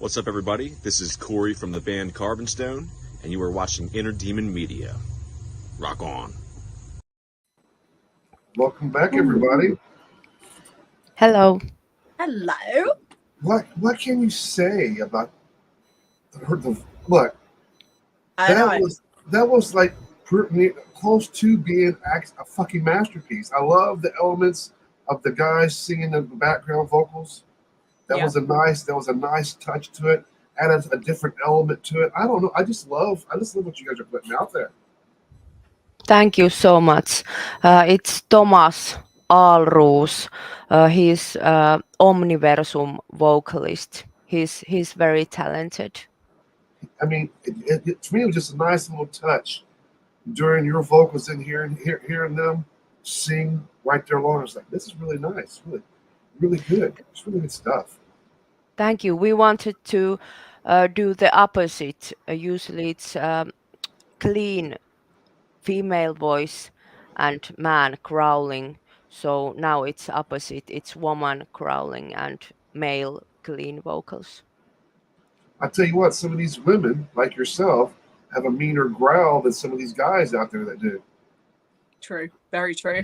S8: What's up, everybody? This is Corey from the band Carbonstone, and you are watching Inner Demon Media. Rock on.
S1: Welcome back, everybody.
S3: Hello.
S2: Hello.
S1: What can you say about the look?
S2: I know.
S1: That was like close to being a fucking masterpiece. I love the elements of the guys singing the background vocals. That was a nice touch to it. Added a different element to it. I don't know. I just love what you guys are putting out there.
S3: Thank you so much. It's Thomas Alroos. He's Omniversum vocalist. He's very talented.
S1: I mean, to me, it was just a nice little touch during your vocals and hearing them sing right there along. I was like, this is really nice, really good. It's really good stuff.
S3: Thank you. We wanted to do the opposite. Usually it's clean female voice and man growling. So now it's opposite. It's woman growling and male clean vocals.
S1: I tell you what, some of these women, like yourself, have a meaner growl than some of these guys out there that do.
S2: True, very true.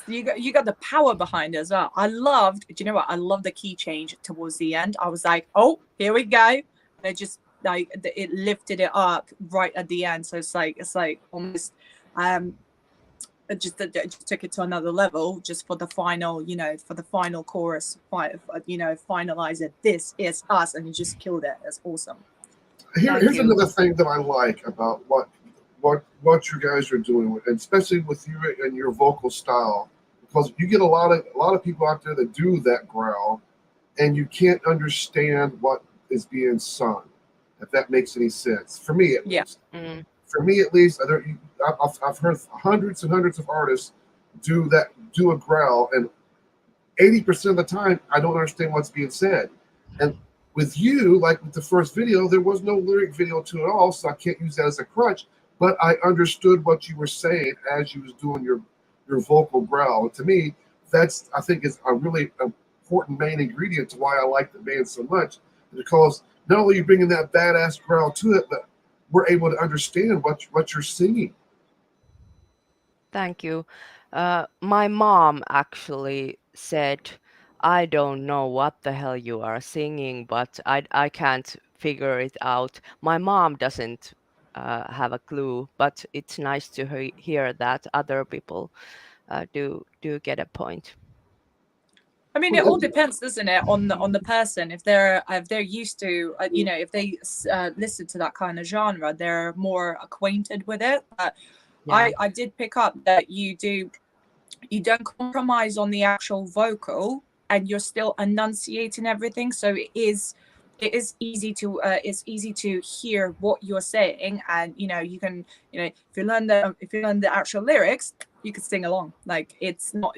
S2: You got the power behind it as well. Do you know what? I love the key change towards the end. I was like, oh, here we go. It just like it lifted it up right at the end. So it's like almost it just took it to another level just for the final, for the final chorus, finalize it. This is us, and you just killed it. It's awesome.
S1: Here's another thing that I like about what you guys are doing, and especially with you and your vocal style, because you get a lot of people out there that do that growl, and you can't understand what is being sung, if that makes any sense. For me, at least. For me, at least, I've heard hundreds and hundreds of artists do a growl, and 80% of the time, I don't understand what's being said. And with you, like with the first video, there was no lyric video to it all, so I can't use that as a crutch. But I understood what you were saying as you was doing your vocal growl. And to me, I think is a really important main ingredient to why I like the band so much, because not only are you bringing that badass growl to it, but we're able to understand what you're singing.
S3: Thank you. My mom actually said, I don't know what the hell you are singing, but I can't figure it out. My mom doesn't have a clue, but it's nice to hear that other people do get a point.
S2: I mean, it all depends, doesn't it, on the person. If they're used to, if they listen to that kind of genre, they're more acquainted with it. But yeah. I did pick up that you don't compromise on the actual vocal, and you're still enunciating everything. So it is easy to hear what you're saying, and you can if you learn the actual lyrics, you can sing along. Like it's not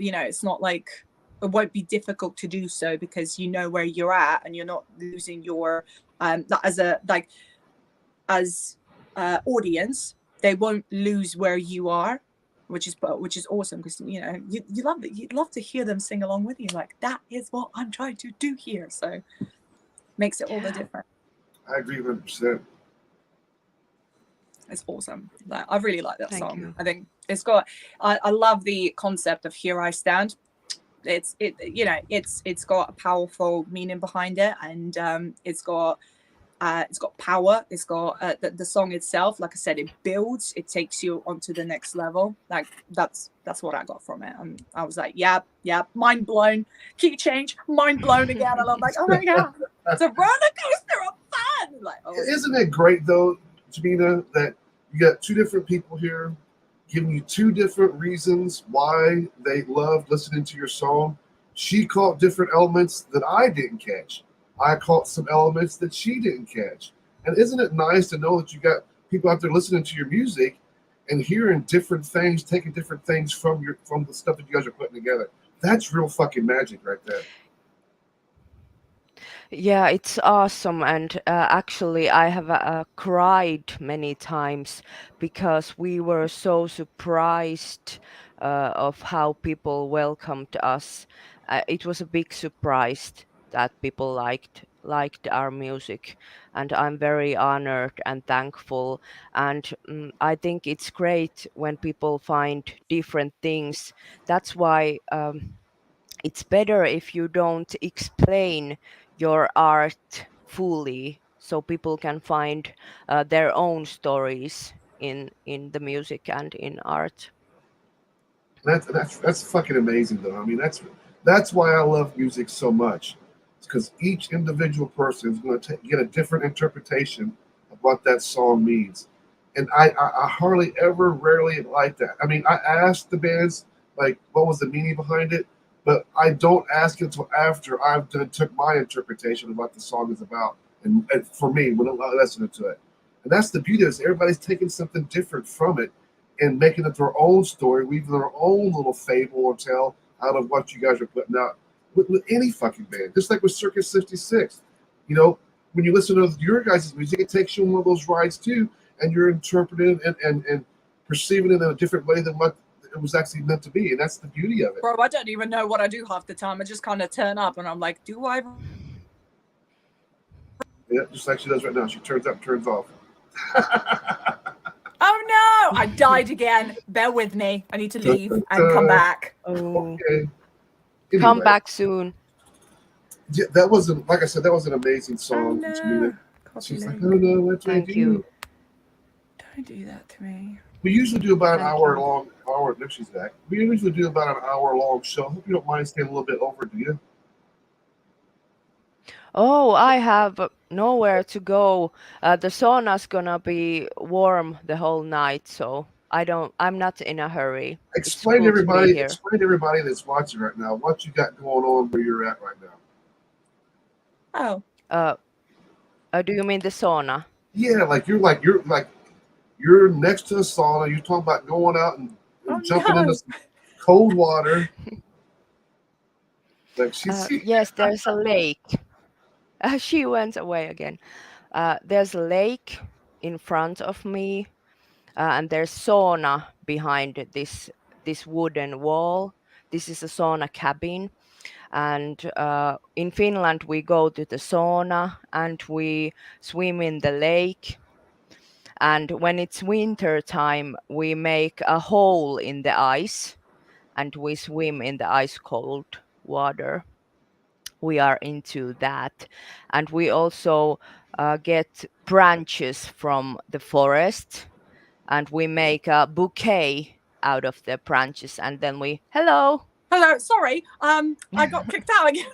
S2: like it won't be difficult to do so, because you know where you're at and you're not losing your as audience, they won't lose where you are, which is awesome, because you love it. You'd love to hear them sing along with you. Like, that is what I'm trying to do here. So makes it all the difference.
S1: I agree 100%.
S2: It's awesome. I really like that song. You. I think it's got. I love the concept of "Here I Stand." It's got a powerful meaning behind it, and it's got power. It's got the song itself. Like I said, it builds. It takes you onto the next level. Like that's what I got from it. And I was like, yeah, mind blown. Key change, mind blown again. And I'm like, oh my god, it's a roller coaster of fun. Like,
S1: isn't it great though, Jamina, that you got two different people here giving you two different reasons why they love listening to your song. She caught different elements that I didn't catch. I caught some elements that she didn't catch. And isn't it nice to know that you got people out there listening to your music and hearing different things, taking different things from the stuff that you guys are putting together? That's real fucking magic right there.
S3: Yeah, it's awesome. And actually, I have cried many times because we were so surprised of how people welcomed us. It was a big surprise that people liked liked our music, and I'm very honored and thankful. And I think it's great when people find different things. That's why it's better if you don't explain your art fully, so people can find their own stories in the music and in art.
S1: That's fucking amazing, though. I mean, that's why I love music so much. It's because each individual person is going to get a different interpretation of what that song means, and I hardly ever, rarely like that. I mean, I ask the bands like, what was the meaning behind it, but I don't ask until after I've done took my interpretation of what the song is about, and for me, when I listen to it, and that's the beauty of it. Everybody's taking something different from it and making it their own story, weaving their own little fable or tale out of what you guys are putting out with any fucking band. Just like with Circus 66. You know, when you listen to your guys' music, it takes you on one of those rides too, and you're interpreting and perceiving it in a different way than what it was actually meant to be. And that's the beauty of it.
S2: Bro, I don't even know what I do half the time. I just kind of turn up and I'm like, do I?
S1: Yeah, just like she does right now. She turns up, turns off.
S2: Oh no! I died again. Bear with me. I need to leave and come back.
S3: Oh,
S1: Okay.
S3: come
S1: Anyway,
S3: back soon.
S1: yeah, that wasn't, like I said, that was an amazing song.
S2: Oh,
S1: Tamina.
S2: no.
S1: She's
S2: Copy
S1: like,
S2: link.
S1: oh no, what do I
S3: Thank
S1: do?
S3: you.
S2: Don't do that to me.
S1: We usually do about an
S3: Thank
S1: hour
S3: you.
S1: long. No, she's back. We usually do about an hour long show. Hope you don't mind staying a little bit over, do you?
S3: Oh, I have nowhere to go. The sauna's gonna be warm the whole night, so I'm not in a hurry. It's
S1: Explain to
S3: cool to be
S1: everybody.
S3: here.
S1: Explain to everybody that's watching right now what you got going on where you're at right now.
S2: Oh.
S3: Do you mean the sauna?
S1: Yeah, you're next to the sauna. You're talking about going out and
S2: Oh
S1: jumping
S2: no.
S1: into some cold water. Like she's
S3: Yes, there's a lake. She went away again. There's a lake in front of me, and there's sauna behind this wooden wall. This is a sauna cabin, and in Finland we go to the sauna and we swim in the lake. And when it's winter time, we make a hole in the ice and we swim in the ice cold water. We are into that. And we also get branches from the forest and we make a bouquet out of the branches. And then hello.
S2: Hello. Sorry. I got kicked out again.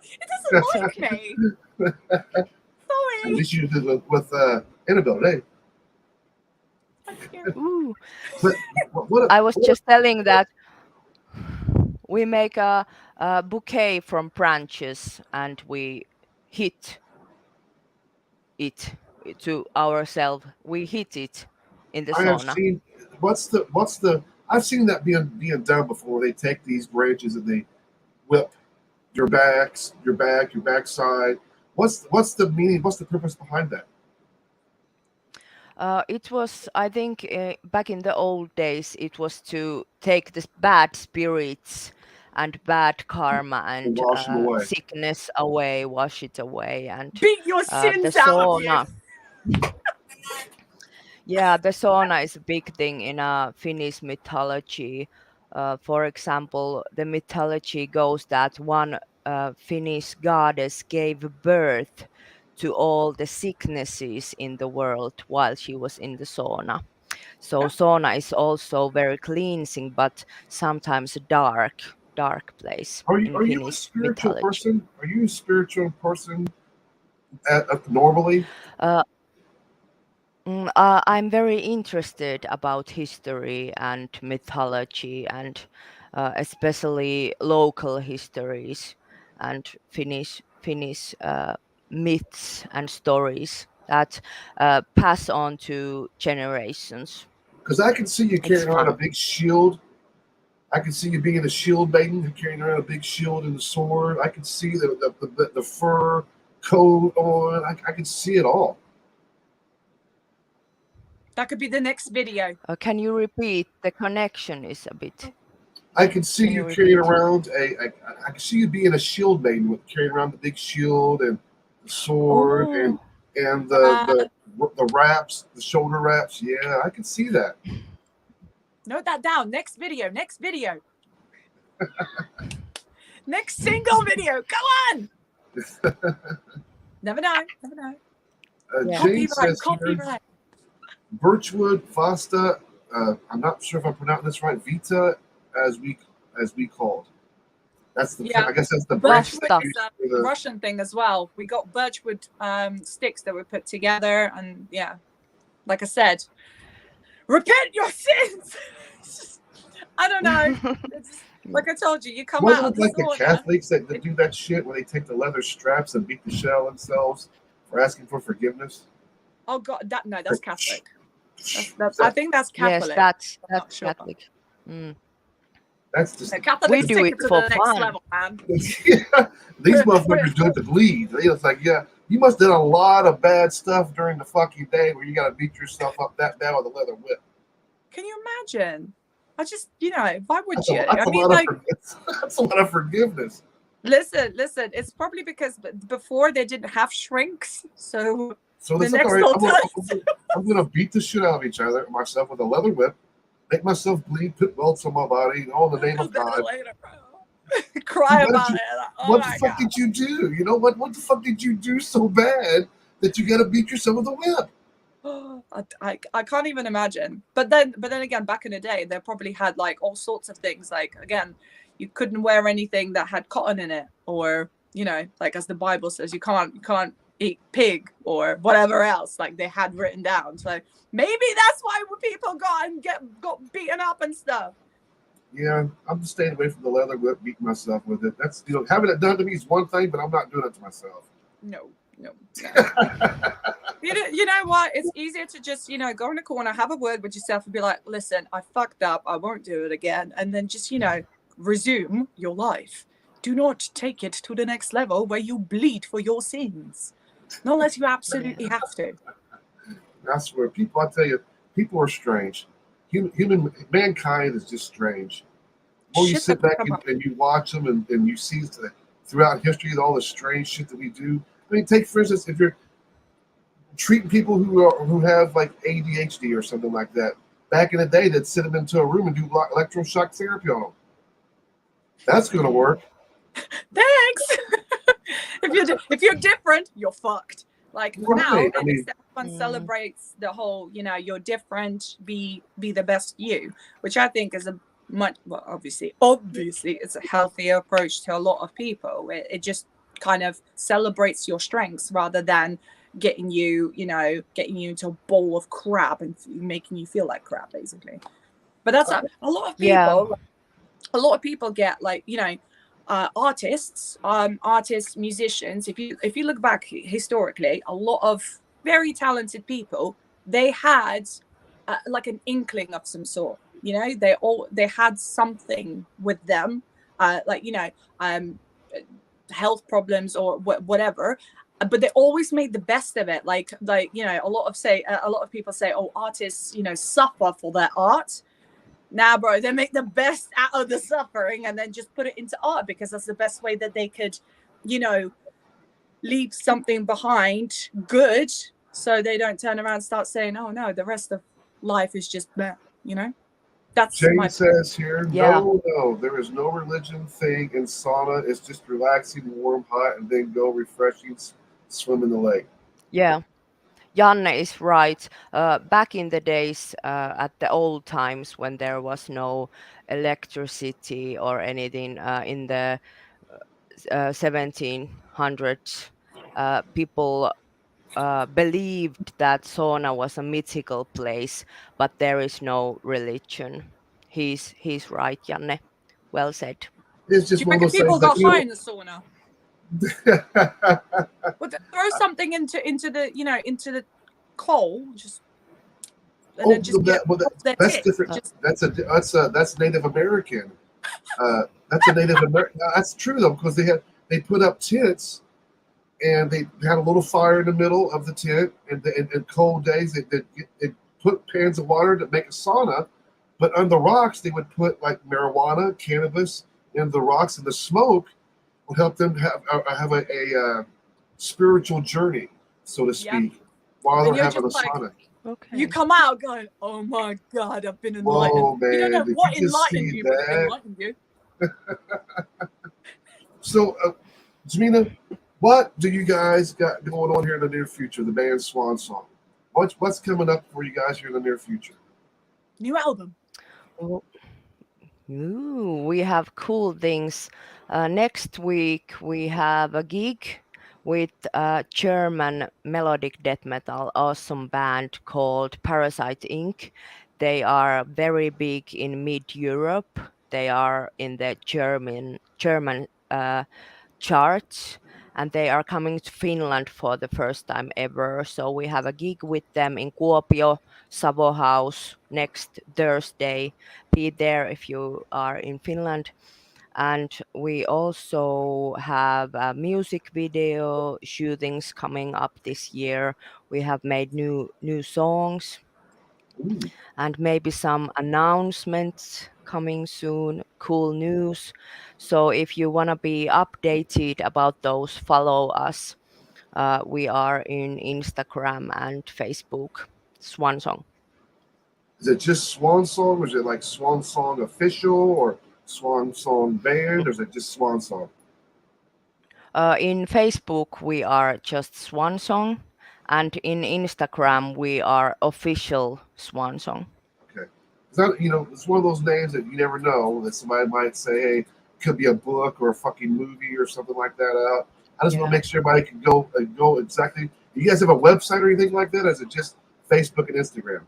S2: It doesn't like me.
S1: At
S2: Sorry.
S1: least you did with Annabelle, right?
S3: Ooh.
S1: But what
S3: I was just telling that we make a bouquet from branches and we hit it to ourselves. We hit it in the
S1: I have
S3: sauna.
S1: seen what's the I've seen that being done before. They take these branches and they whip your backside. What's the meaning? What's the purpose behind that?
S3: It was, I think, back in the old days, it was to take the bad spirits and bad karma
S1: And
S3: and
S1: wash them away.
S3: sickness away, wash it away, and
S2: Beat your
S3: the
S2: sins out of you.
S3: sauna. Yeah, the sauna is a big thing in Finnish mythology. For example, the mythology goes that one Finnish goddess gave birth to all the sicknesses in the world while she was in the sauna. So sauna is also very cleansing, but sometimes a dark place
S1: Are you
S3: in
S1: are you a
S3: Finnish
S1: spiritual
S3: mythology.
S1: person? Are you a spiritual person normally?
S3: I'm very interested about history and mythology and especially local histories and Finnish myths and stories that pass on to generations.
S1: Because I can see you
S3: It's
S1: carrying around a
S3: fun.
S1: big shield. I can see you being a shield maiden, carrying around a big shield and a sword. I can see the fur coat on. I can see it all.
S2: That could be the next video.
S3: Can you repeat? The connection is a bit.
S1: I can see
S3: Can you
S1: you carrying
S3: repeat?
S1: around I can see you being a shield maiden with carrying around the big shield and sword,
S2: Oh.
S1: and the wraps, the shoulder wraps. Yeah, I can see that.
S2: Note that down. Next video. Next video. Next single video. Go on. Never know. Never know.
S3: Yeah.
S1: Jane says here,
S2: Copyright.
S1: Birchwood, Vasta. I'm not sure if I'm pronouncing this right. Vita, as we called. That's the.
S2: Yeah.
S1: I guess that's the branch
S2: Birchwood
S1: that
S2: is
S1: used
S2: a
S1: for the.
S2: Russian thing as well. We got birchwood sticks that were put together, and yeah, like I said, repent your sins. I don't know. It's, like I told you, you come out
S1: Wasn't
S2: of
S1: it
S2: the
S1: like the
S2: sauna.
S1: Catholics that do that shit where they take the leather straps and beat the shit out of themselves for asking for forgiveness?
S2: Oh God, that's Catholic. That's I think that's
S3: Yes,
S2: Catholic.
S3: that's
S2: I'm not sure.
S3: Catholic. Mm.
S1: That's just
S2: The Catholics
S3: We do
S2: take
S3: it
S2: it to
S3: for
S2: the next
S3: fun.
S2: level, man.
S1: yeah, these motherfuckers do it to bleed. It's like, yeah, you must have done a lot of bad stuff during the fucking day where you got to beat yourself up that bad with a leather whip.
S2: Can you imagine? I just, why would
S1: That's
S2: you?
S1: that's
S2: I mean,
S1: that's a lot of forgiveness.
S2: listen. It's probably because before they didn't have shrinks, so
S1: So
S2: the
S1: it's like, all
S2: next
S1: right, I'm gonna beat the shit out of each other, myself with a leather whip, make myself bleed, put welts on my body, all in the name of God.
S2: Cry about it. Oh
S1: What the
S2: my
S1: fuck
S2: God.
S1: did you do? You know what? What the fuck did you do so bad that you got to beat yourself with a whip?
S2: I can't even imagine. But then again, back in the day, they probably had like all sorts of things. Like again, you couldn't wear anything that had cotton in it, or like as the Bible says, you can't eat pig or whatever else. Like they had written down. So maybe that's why people got beaten up and stuff.
S1: Yeah, I'm just staying away from the leather whip, beating myself with it. That's having it done to me is one thing, but I'm not doing it to myself.
S2: No. You know what? It's easier to just, go in a corner, have a word with yourself and be like, listen, I fucked up. I won't do it again. And then just, resume your life. Do not take it to the next level where you bleed for your sins. Not unless you absolutely have to.
S1: I swear, I tell you, people are strange. Mankind is just strange. When you sit back and you watch them and you see throughout history all the strange shit that we do. I mean, take for instance, if you're treating people who have like ADHD or something like that. Back in the day, they'd sit them into a room and do electroshock therapy on them. That's gonna work.
S2: Thanks. if you're different, you're fucked. Like right. Now, everyone celebrates the whole, you're different, be the best you, which I think is a much, well, obviously it's a healthier approach to a lot of people. It just kind of celebrates your strengths rather than getting you into a bowl of crap and making you feel like crap, basically. But that's a lot of people.
S3: Yeah.
S2: A lot of people get like, artists, musicians. If you look back historically, a lot of very talented people, they had like an inkling of some sort. They had something with them, health problems or whatever, but they always made the best of it. Like a lot of people say, oh, artists, suffer for their art. Nah, bro, they make the best out of the suffering and then just put it into art because that's the best way that they could, leave something behind good, so they don't turn around and start saying, oh no, the rest of life is just bad, That's
S1: Jane says here,
S3: Yeah.
S1: no, there is no religion thing in sauna. It's just relaxing, warm, hot, and then go refreshing, swim in the lake.
S3: Yeah. Janne is right. Back in the days, at the old times when there was no electricity or anything, in the 1700s, people believed that sauna was a mythical place, but there is no religion. He's right, Janne. Well said.
S1: It's just
S2: Do you
S1: one of
S2: reckon
S1: those
S2: people
S1: things.
S2: got high in the sauna? Well, throw something into the coal, just and then just
S1: that's different. That's Native American. That's a Native American. That's true though, because they put up tents and they had a little fire in the middle of the tent, and in cold days they put pans of water to make a sauna, but on the rocks they would put like marijuana, cannabis in the rocks, and the smoke would help them have spiritual journey, so to speak, while
S2: And
S1: they're
S2: you're
S1: having a
S2: just like,
S1: sauna.
S3: Okay.
S2: you come out going, oh my God, I've been enlightened.
S1: Whoa, man!
S2: You don't know
S1: did
S2: what
S1: you just see
S2: enlightened you, but it
S1: that?
S2: enlightened you.
S1: So, Jamina, what do you guys got going on here in the near future? The band Swansong. What's coming up for you guys here in the near future?
S2: New album.
S3: Oh, ooh, we have cool things. Next week we have a gig with a German melodic death metal awesome band called Parasite Inc. They are very big in mid Europe. They are in the German charts, and they are coming to Finland for the first time ever. So we have a gig with them in Kuopio Savo House next Thursday. Be there if you are in Finland. And we also have music video shootings coming up this year. We have made new songs
S1: Ooh,
S3: and maybe some announcements coming soon, cool news. So if you want to be updated about those, follow us. We are in Instagram and Facebook, Swansong.
S1: is it just Swansong, or is it like Swansong official, or Swansong band, or is it just Swansong?
S3: In Facebook, we are just Swansong, and in Instagram, we are official Swansong.
S1: Okay, it's not, it's one of those names that you never know that somebody might say, hey, it could be a book or a fucking movie or something like that out. I just want to make sure everybody can go exactly. Do you guys have a website or anything like that? Or is it just Facebook and Instagram?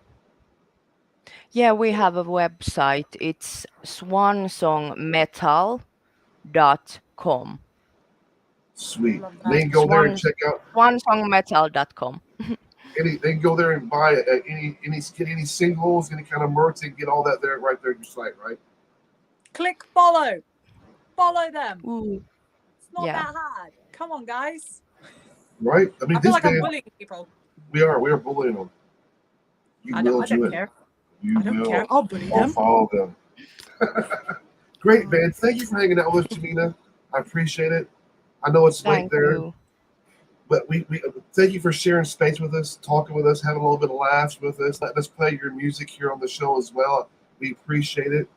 S3: Yeah, we have a website. It's swansongmetal.com.
S1: Sweet.
S2: Love
S1: They
S2: that.
S1: can go there and check out
S3: Swansongmetal.com.
S1: they can go there and buy get any singles, any kind of merch, and get all that there right there at your site, right?
S2: Click follow. Follow them.
S3: Ooh,
S2: It's not
S3: yeah.
S2: that hard. Come on, guys.
S1: Right? I mean,
S2: I feel
S1: this
S2: like I'm
S1: band,
S2: bullying people.
S1: we are bullying them. You
S2: I
S1: will
S2: don't
S1: do it.
S2: care.
S1: You
S2: I don't
S1: will.
S2: care. I'll bully
S1: I'll
S2: them.
S1: follow them. Great, man. Thank you for hanging out with us, Jamina. I appreciate it. I know it's late
S3: Thank
S1: there,
S3: you.
S1: but we thank you for sharing space with us, talking with us, having a little bit of laughs with us, letting us play your music here on the show as well. We appreciate it.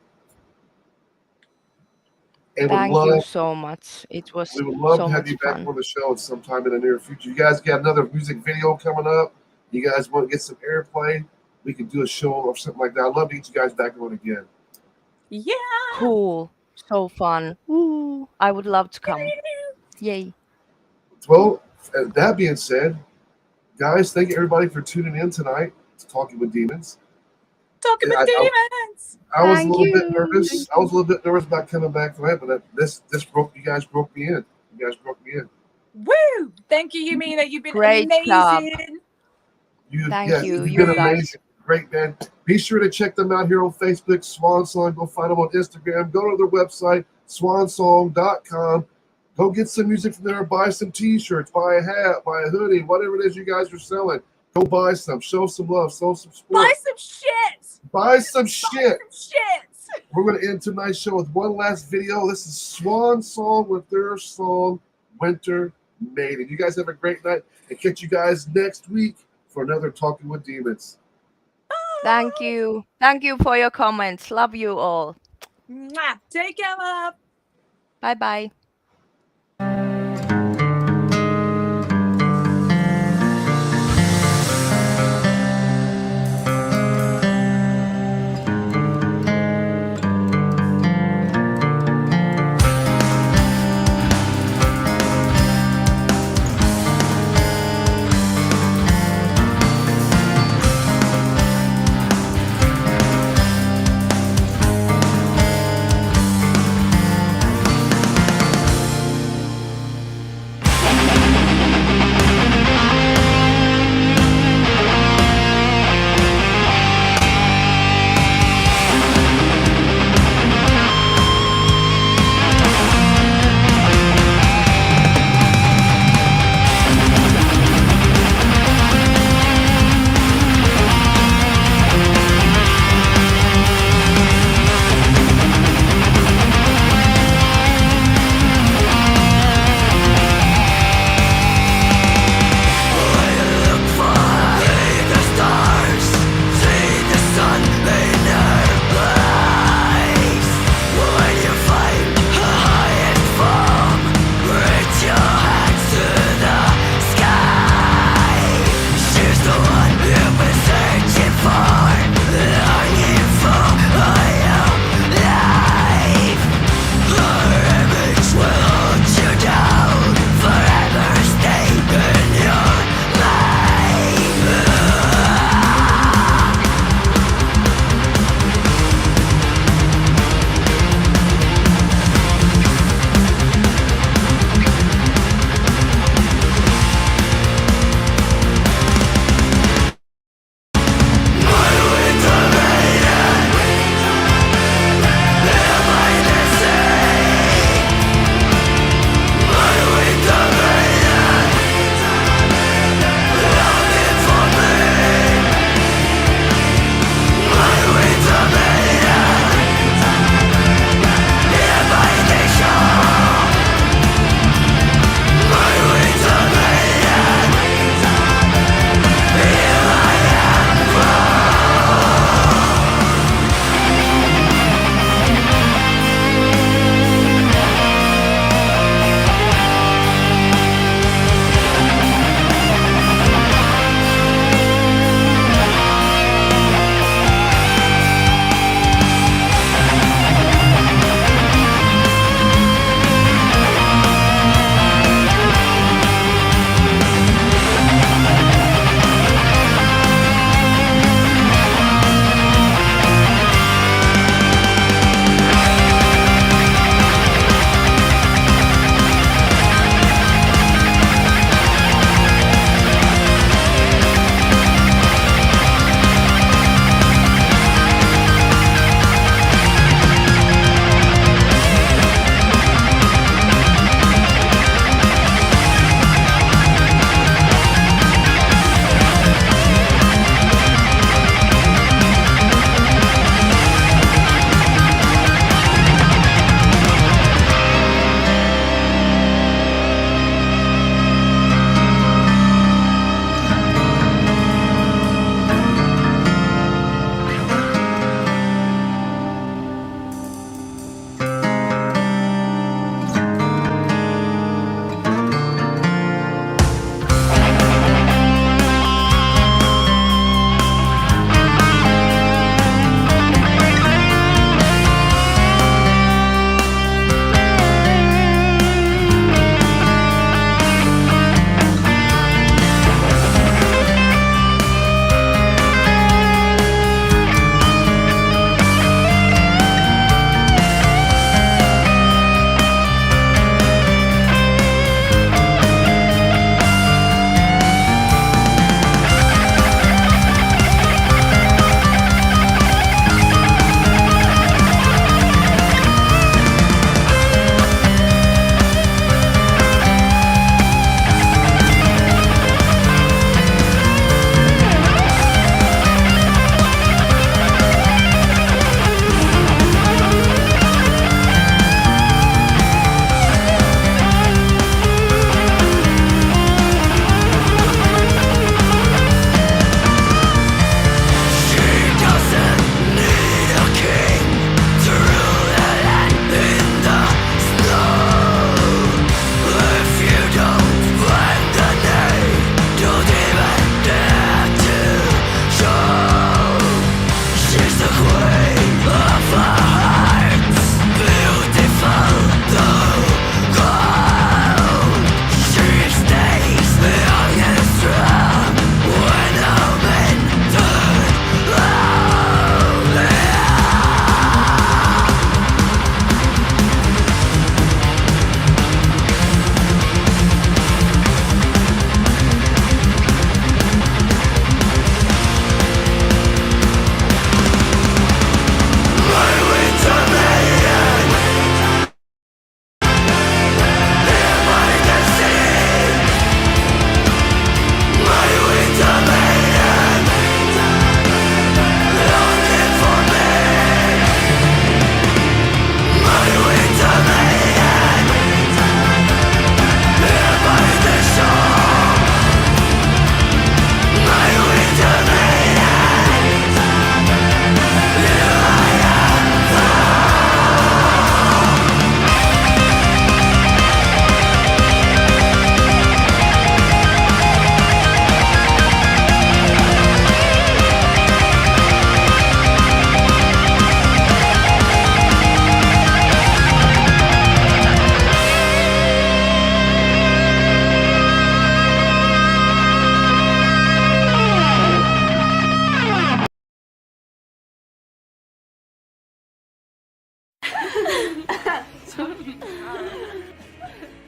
S1: And
S3: Thank you so much. It was
S1: we would love
S3: so
S1: to have
S3: much
S1: you back
S3: fun.
S1: on the show sometime in the near future. You guys got another music video coming up. You guys want to get some airplay? We could do a show or something like that. I'd love to get you guys back on again.
S2: Yeah.
S3: Cool. So fun. Woo. I would love to come. Yay.
S1: Well, that being said, guys, thank you everybody for tuning in tonight to Talking with Demons.
S2: Talking with demons.
S1: I was a
S3: Thank
S1: little bit
S3: you.
S1: nervous. I was a little bit nervous about coming back tonight, but this broke you guys broke me in. You guys broke me in.
S2: Woo! Thank you, Yumina. You've been
S3: Great
S2: amazing.
S3: job. Thank you.
S1: You've
S3: You
S1: been
S3: guys.
S1: amazing. Great, man. Be sure to check them out here on Facebook, Swansong. Go find them on Instagram. Go to their website, swansong.com. Go get some music from there. Buy some T-shirts. Buy a hat. Buy a hoodie. Whatever it is you guys are selling. Go buy some. Show some love. Show some support.
S2: Buy some shit.
S1: Buy some shit.
S2: Some shit.
S1: We're going to end tonight's show with one last video. This is Swansong with their song, Winter Maiden. You guys have a great night, and catch you guys next week for another Talking with Demons.
S3: Thank you. Thank you for your comments. Love you all.
S2: Mwah. Take care, love.
S3: Bye bye.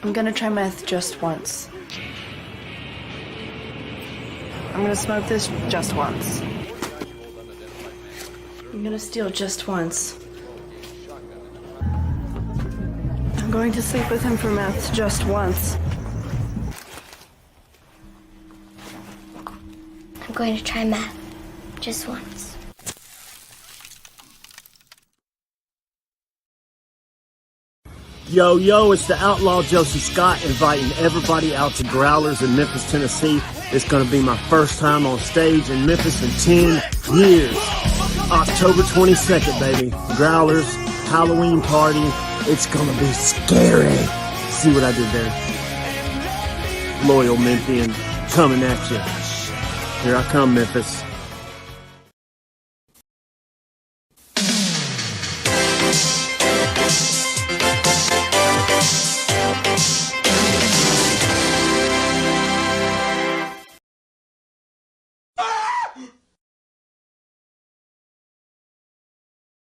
S9: I'm gonna try meth just once. I'm gonna smoke this just once. I'm gonna steal just once. I'm going to sleep with him for meth just once.
S10: I'm going to try meth just once.
S4: Yo, yo, it's the Outlaw Josie Scott inviting everybody out to Growlers in Memphis, Tennessee. It's going to be my first time on stage in Memphis in 10 years. October 22nd, baby. Growlers, Halloween party. It's going to be scary. See what I did there? Loyal Memphian coming at you. Here I come, Memphis.